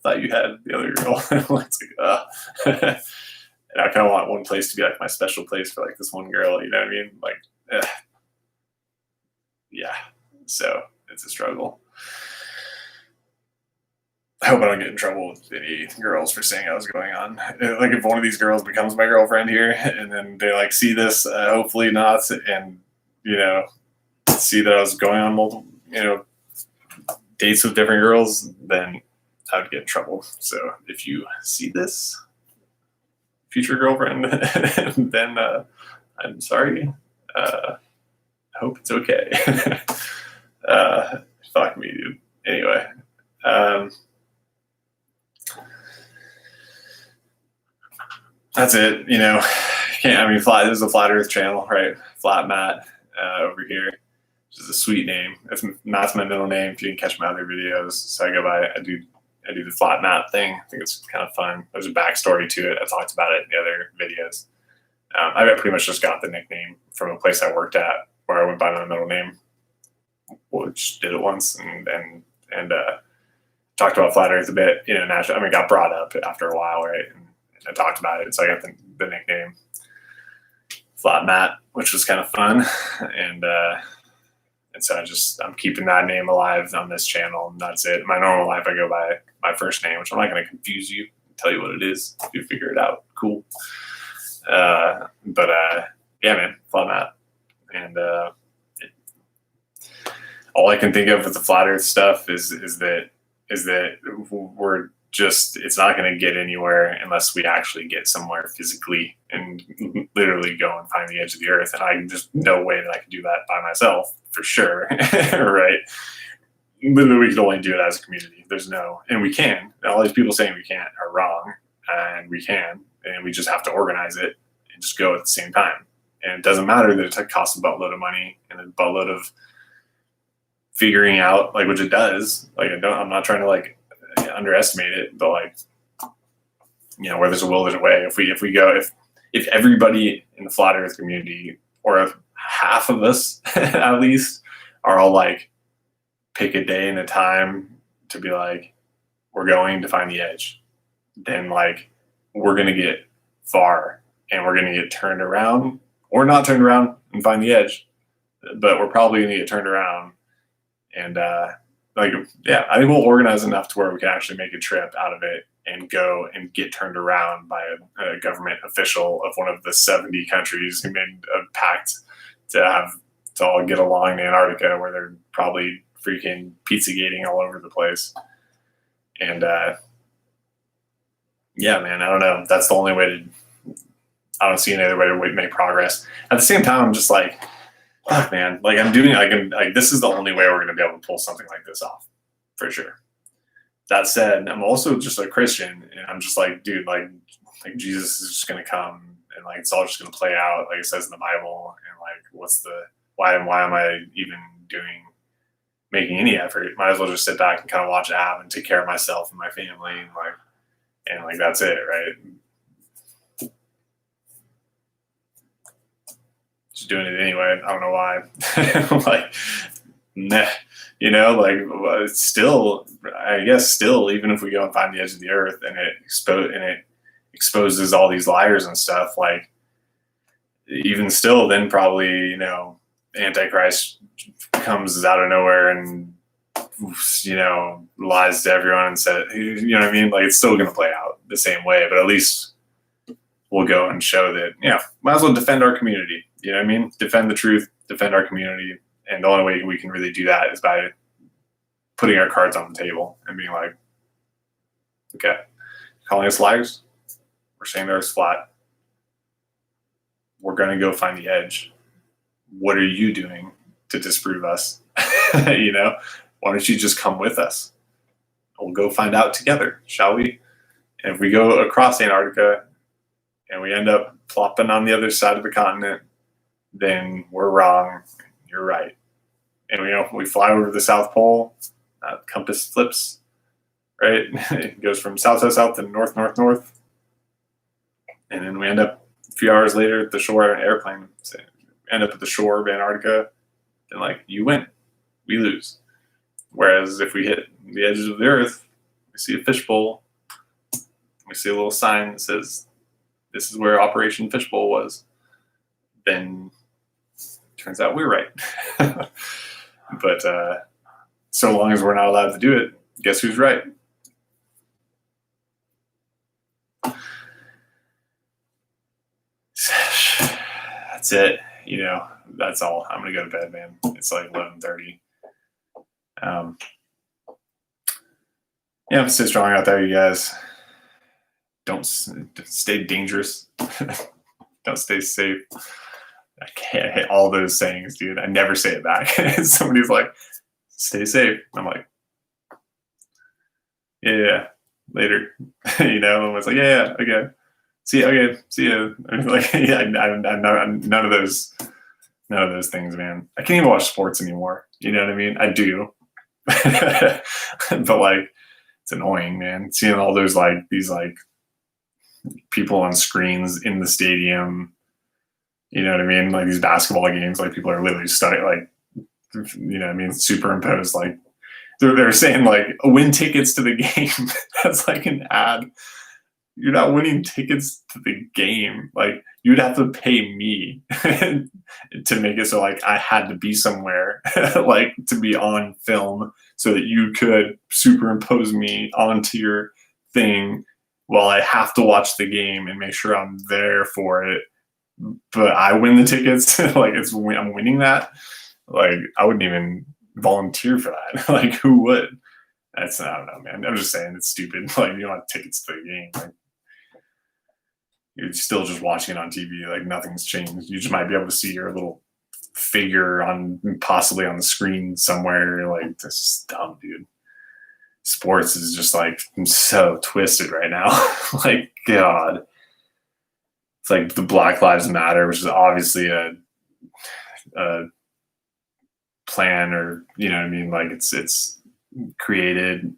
thought you had the other girl." It's like, and I kind of want one place to be like my special place for like this one girl. You know what I mean? Like, yeah. So it's a struggle. I hope I don't get in trouble with any girls for saying I was going on. Like if one of these girls becomes my girlfriend here, and then they like see this, hopefully not, and see that I was going on multiple, dates with different girls, then I would get in trouble. So if you see this, future girlfriend, then I'm sorry. I hope it's okay. Fuck me, dude. Anyway. That's it. This is a Flat Earth channel, right? Flat Matt over here, which is a sweet name. Matt's my middle name. If you can catch my other videos, so I do the Flat Matt thing. I think it's kind of fun. There's a backstory to it. I talked about it in the other videos. I pretty much just got the nickname from a place I worked at where I went by my middle name, which did it once, and talked about Flat Earth a bit. Naturally, got brought up after a while, right? And I talked about it, so I got the nickname Flat Matt, which was kind of fun, and so I'm keeping that name alive on this channel, and that's it. In my normal life, I go by my first name, which I'm not going to confuse you, tell you what it is. You figure it out, cool. Yeah, man, Flat Matt, and all I can think of with the Flat Earth stuff is that we're just, it's not going to get anywhere unless we actually get somewhere physically and literally go and find the edge of the earth. And just no way that I can do that by myself, for sure. Right? Literally, we can only do it as a community. And we can. All these people saying we can't are wrong, and we can, and we just have to organize it and just go at the same time. And it doesn't matter that it costs a buttload of money and a buttload of figuring out, like, which it does. Like, I'm not trying to like underestimate it, but like, where there's a will, there's a way. If everybody in the Flat Earth community, or if half of us at least, are all like, pick a day and a time to be like, we're going to find the edge, then like we're gonna get far, and we're gonna get turned around, or not turned around and find the edge, but we're probably gonna get turned around. And I think we'll organize enough to where we can actually make a trip out of it and go and get turned around by a government official of one of the 70 countries who made a pact to all get along in Antarctica, where they're probably freaking Pizzagating all over the place. And yeah, man, I don't know. That's the only way I don't see any other way to make progress. At the same time, I'm just like, fuck, man, like this is the only way we're going to be able to pull something like this off, for sure. That said, I'm also just a Christian, and I'm just like, dude, like Jesus is just going to come, and like it's all just going to play out like it says in the Bible. And like, why am I even making any effort? Might as well just sit back and kind of watch Ab and take care of myself and my family, and like that's it, right? Just doing it anyway. I don't know why. Like, nah, still, I guess still, even if we go and find the edge of the earth and it exposes all these liars and stuff, like, even still, then probably, Antichrist comes out of nowhere and lies to everyone and said, you know what I mean? Like, it's still going to play out the same way, but at least we'll go and show that, might as well defend our community. You know what I mean? Defend the truth, defend our community. And the only way we can really do that is by putting our cards on the table and being like, okay, calling us liars. We're saying the earth's flat. We're going to go find the edge. What are you doing to disprove us? Why don't you just come with us? We'll go find out together, shall we? And if we go across Antarctica and we end up plopping on the other side of the continent, then we're wrong. You're right. And we fly over the South Pole, compass flips, right? It goes from south to south to north, north, north. And then we end up a few hours later at the shore, an airplane, end up at the shore of Antarctica, and you win, we lose. Whereas if we hit the edges of the earth, we see a fishbowl, we see a little sign that says, this is where Operation Fishbowl was, then turns out we're right. But so long as we're not allowed to do it, guess who's right? That's it. That's all. I'm gonna go to bed, man. It's like 11:30. Stay strong out there, you guys. Don't stay dangerous. Don't stay safe. I hate all those sayings, dude. I never say it back. Somebody's like, stay safe. I'm like, yeah, later. And it's like, yeah, okay. See ya. I'm like, yeah, I'm none of those things, man. I can't even watch sports anymore. You know what I mean? I do. But it's annoying, man. Seeing all those these people on screens in the stadium. You know what I mean? These basketball games, people are literally studying, you know what I mean? Superimposed, they're saying win tickets to the game. That's an ad. You're not winning tickets to the game. You'd have to pay me to make it so I had to be somewhere, to be on film so that you could superimpose me onto your thing while I have to watch the game and make sure I'm there for it. But I win the tickets. I'm winning that. I wouldn't even volunteer for that. Who would? I don't know, man. I'm just saying it's stupid. You don't have tickets to the game. You're still just watching it on TV. Nothing's changed. You just might be able to see your little figure possibly on the screen somewhere. This is dumb, dude. Sports is just so twisted right now. God. It's the Black Lives Matter, which is obviously a plan, or you know what I mean. It's created.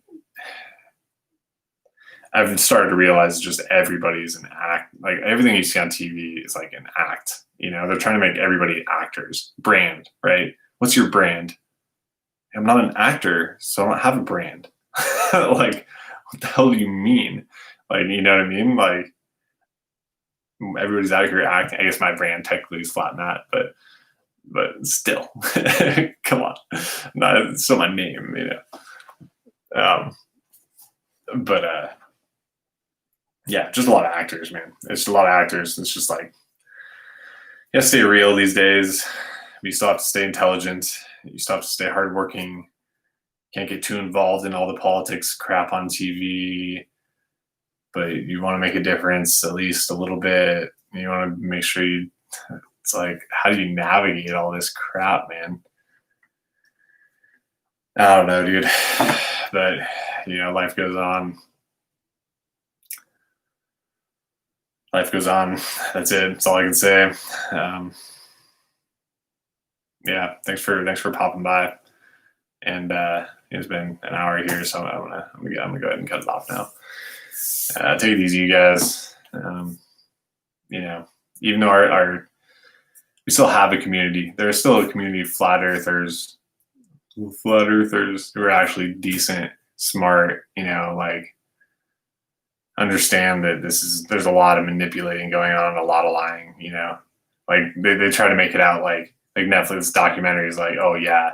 I've started to realize just everybody's an act. Everything you see on TV is an act. They're trying to make everybody actors. Brand, right? What's your brand? I'm not an actor, so I don't have a brand. What the hell do you mean? You know what I mean? Everybody's out here acting. I guess my brand technically is Flat Matt, but still, come on, it's still my name, yeah, just a lot of actors, man. It's just a lot of actors. It's just you gotta stay real these days. You still have to stay intelligent. You still have to stay hardworking. Can't get too involved in all the politics crap on TV. But you want to make a difference, at least a little bit. You want to make sure it's how do you navigate all this crap, man? I don't know, dude. But, life goes on. Life goes on. That's it. That's all I can say. Yeah, thanks for popping by. And it's been an hour here, so I'm gonna go ahead and cut it off now. Take it easy, you guys. Even though we still have a community, there's still a community of flat earthers who are actually decent, smart, understand that there's a lot of manipulating going on, a lot of lying, they try to make it out like Netflix documentaries, oh yeah,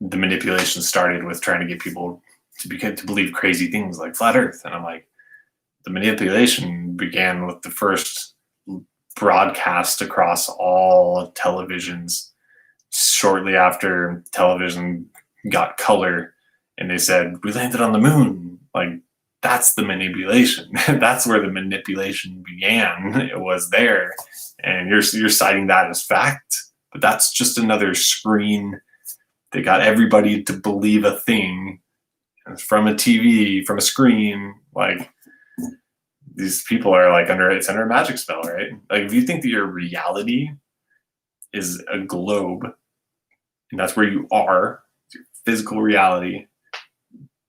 the manipulation started with trying to get people to believe crazy things like flat Earth, and I'm like, the manipulation began with the first broadcast across all televisions shortly after television got color, and they said we landed on the moon. Like, that's the manipulation. That's where the manipulation began. It was there, and you're citing that as fact, but that's just another screen that got everybody to believe a thing from a TV, from a screen. Like, these people are like under a magic spell, right? Like, if you think that your reality is a globe and that's where you are, your physical reality,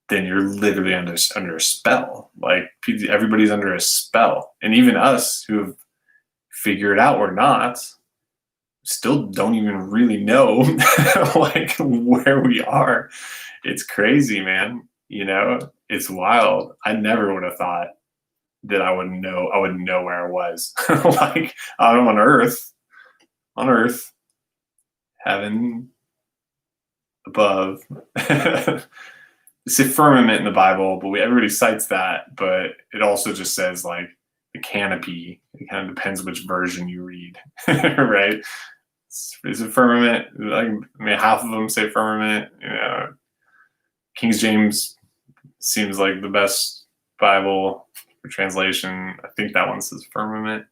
then you're literally under a spell. Like, everybody's under a spell, and even us who have figured out or not still don't even really know like where we are. It's crazy, man. It's wild. I never would have thought that I wouldn't know where I was. Like, I'm on Earth, heaven above. It's a firmament in the Bible, but everybody cites that. But it also just says like the canopy. It kind of depends which version you read, right? Is it firmament? Like, half of them say firmament. King James seems like the best Bible for translation. I think that one says firmament.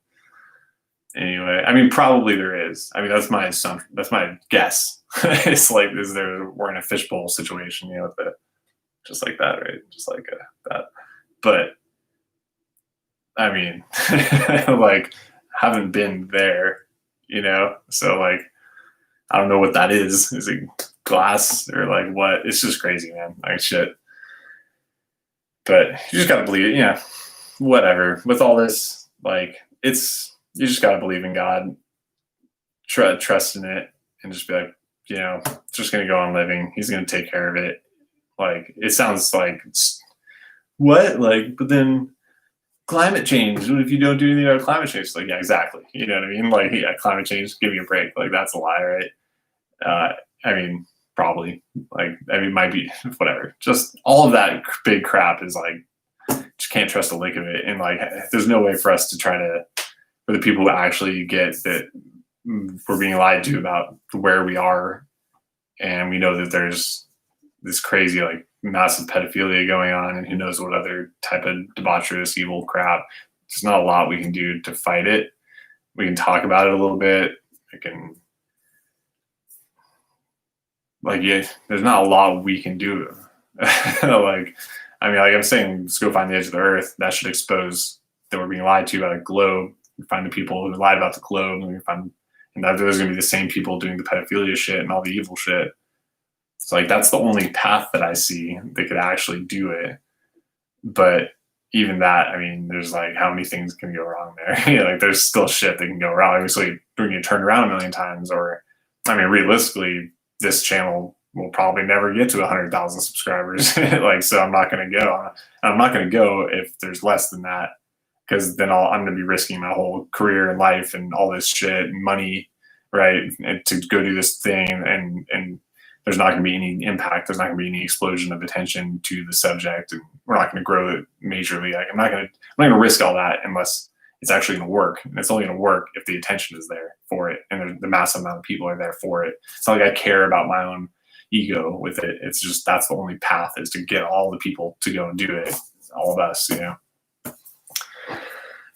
Anyway, probably there is. That's my assumption. That's my guess. It's like, we're in a fishbowl situation, just like that, right? Just like that. But like, haven't been there, so like, I don't know what that is. Is it glass or like what? It's just crazy, man. Like, shit. But you just gotta believe it. Yeah, whatever. With all this, like, you just gotta believe in God, trust in it, and just be like, just gonna go on living. He's gonna take care of it. Like, it sounds like, what? Like, but then climate change. What if you don't do anything about climate change? It's like, yeah, exactly. You know what I mean? Like, yeah, climate change, give me a break. Like, that's a lie, right? Probably. Like, might be, whatever. Just all of that big crap is like, just can't trust a lick of it. And like, there's no way for us to for the people who actually get that we're being lied to about where we are. And we know that there's this crazy, like, massive pedophilia going on, and who knows what other type of debaucherous evil crap. There's not a lot we can do to fight it. We can talk about it a little bit. We can, like, yeah, there's not a lot we can do. Like, I'm saying, let's go find the edge of the earth. That should expose that we're being lied to about a globe. We find the people who lied about the globe, and that there's going to be the same people doing the pedophilia shit and all the evil shit. It's like, that's the only path that I see that could actually do it. But even that, there's like, how many things can go wrong there? Like, there's still shit that can go wrong. Obviously, when you turn around a million times, or, realistically, this channel will probably never get to 100,000 subscribers. Like, so I'm not going to go. I'm not going to go if there's less than that, because then I'm going to be risking my whole career and life and all this shit and money, right? And to go do this thing, and there's not going to be any impact. There's not going to be any explosion of attention to the subject, and we're not going to grow it majorly. Like, I'm not going to risk all that unless it's actually going to work. And it's only going to work if the attention is there for it, and the massive amount of people are there for it. It's not like I care about my own ego with it. It's just, that's the only path, is to get all the people to go and do it. All of us,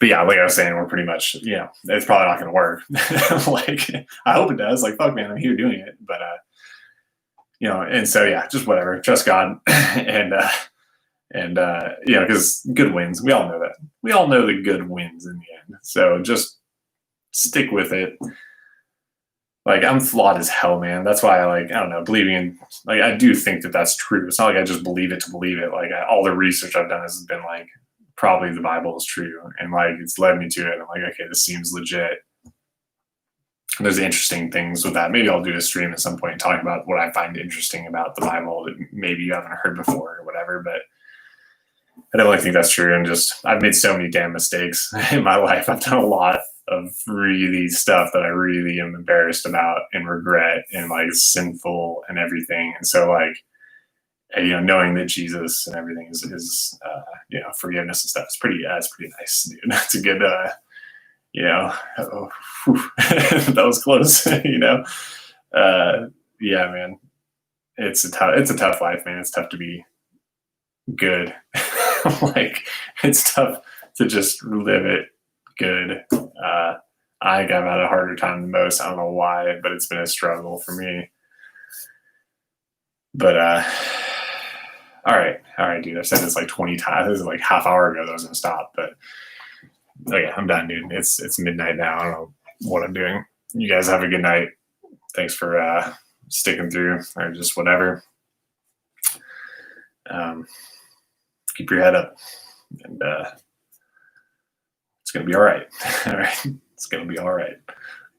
But yeah, like I was saying, we're pretty much, it's probably not going to work. Like, I hope it does. Like, fuck, man, I'm here doing it. But, and so, yeah, just whatever. Trust God. And because good wins. We all know that. We all know that good wins in the end. So just stick with it. Like, I'm flawed as hell, man. That's why I don't know, believing in, like, I do think that that's true. It's not like I just believe it to believe it. Like, all the research I've done has been like, probably the Bible is true. And like, it's led me to it. I'm like, okay, this seems legit. And there's interesting things with that. Maybe I'll do a stream at some point and talk about what I find interesting about the Bible that maybe you haven't heard before or whatever. But I definitely think that's true. And just, I've made so many damn mistakes in my life. I've done a lot really stuff that I really am embarrassed about and regret and like sinful and everything. And so like, knowing that Jesus and everything is forgiveness and stuff is that's pretty nice, dude. That's a good, that was close, yeah, man. It's a tough life, man. It's tough to be good. Like it's tough to just live it good. I think I've had a harder time than most. I don't know why, but it's been a struggle for me. But all right, dude. I've said this like 20 times. This is like half hour ago that I was gonna stop, but okay, I'm done, dude. It's midnight now. I don't know what I'm doing. You guys have a good night. Thanks for sticking through, or just whatever. Keep your head up, and it's gonna be all right. All right, it's gonna be all right.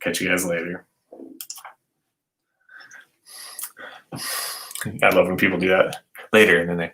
Catch you guys later. I love when people do that later, and then they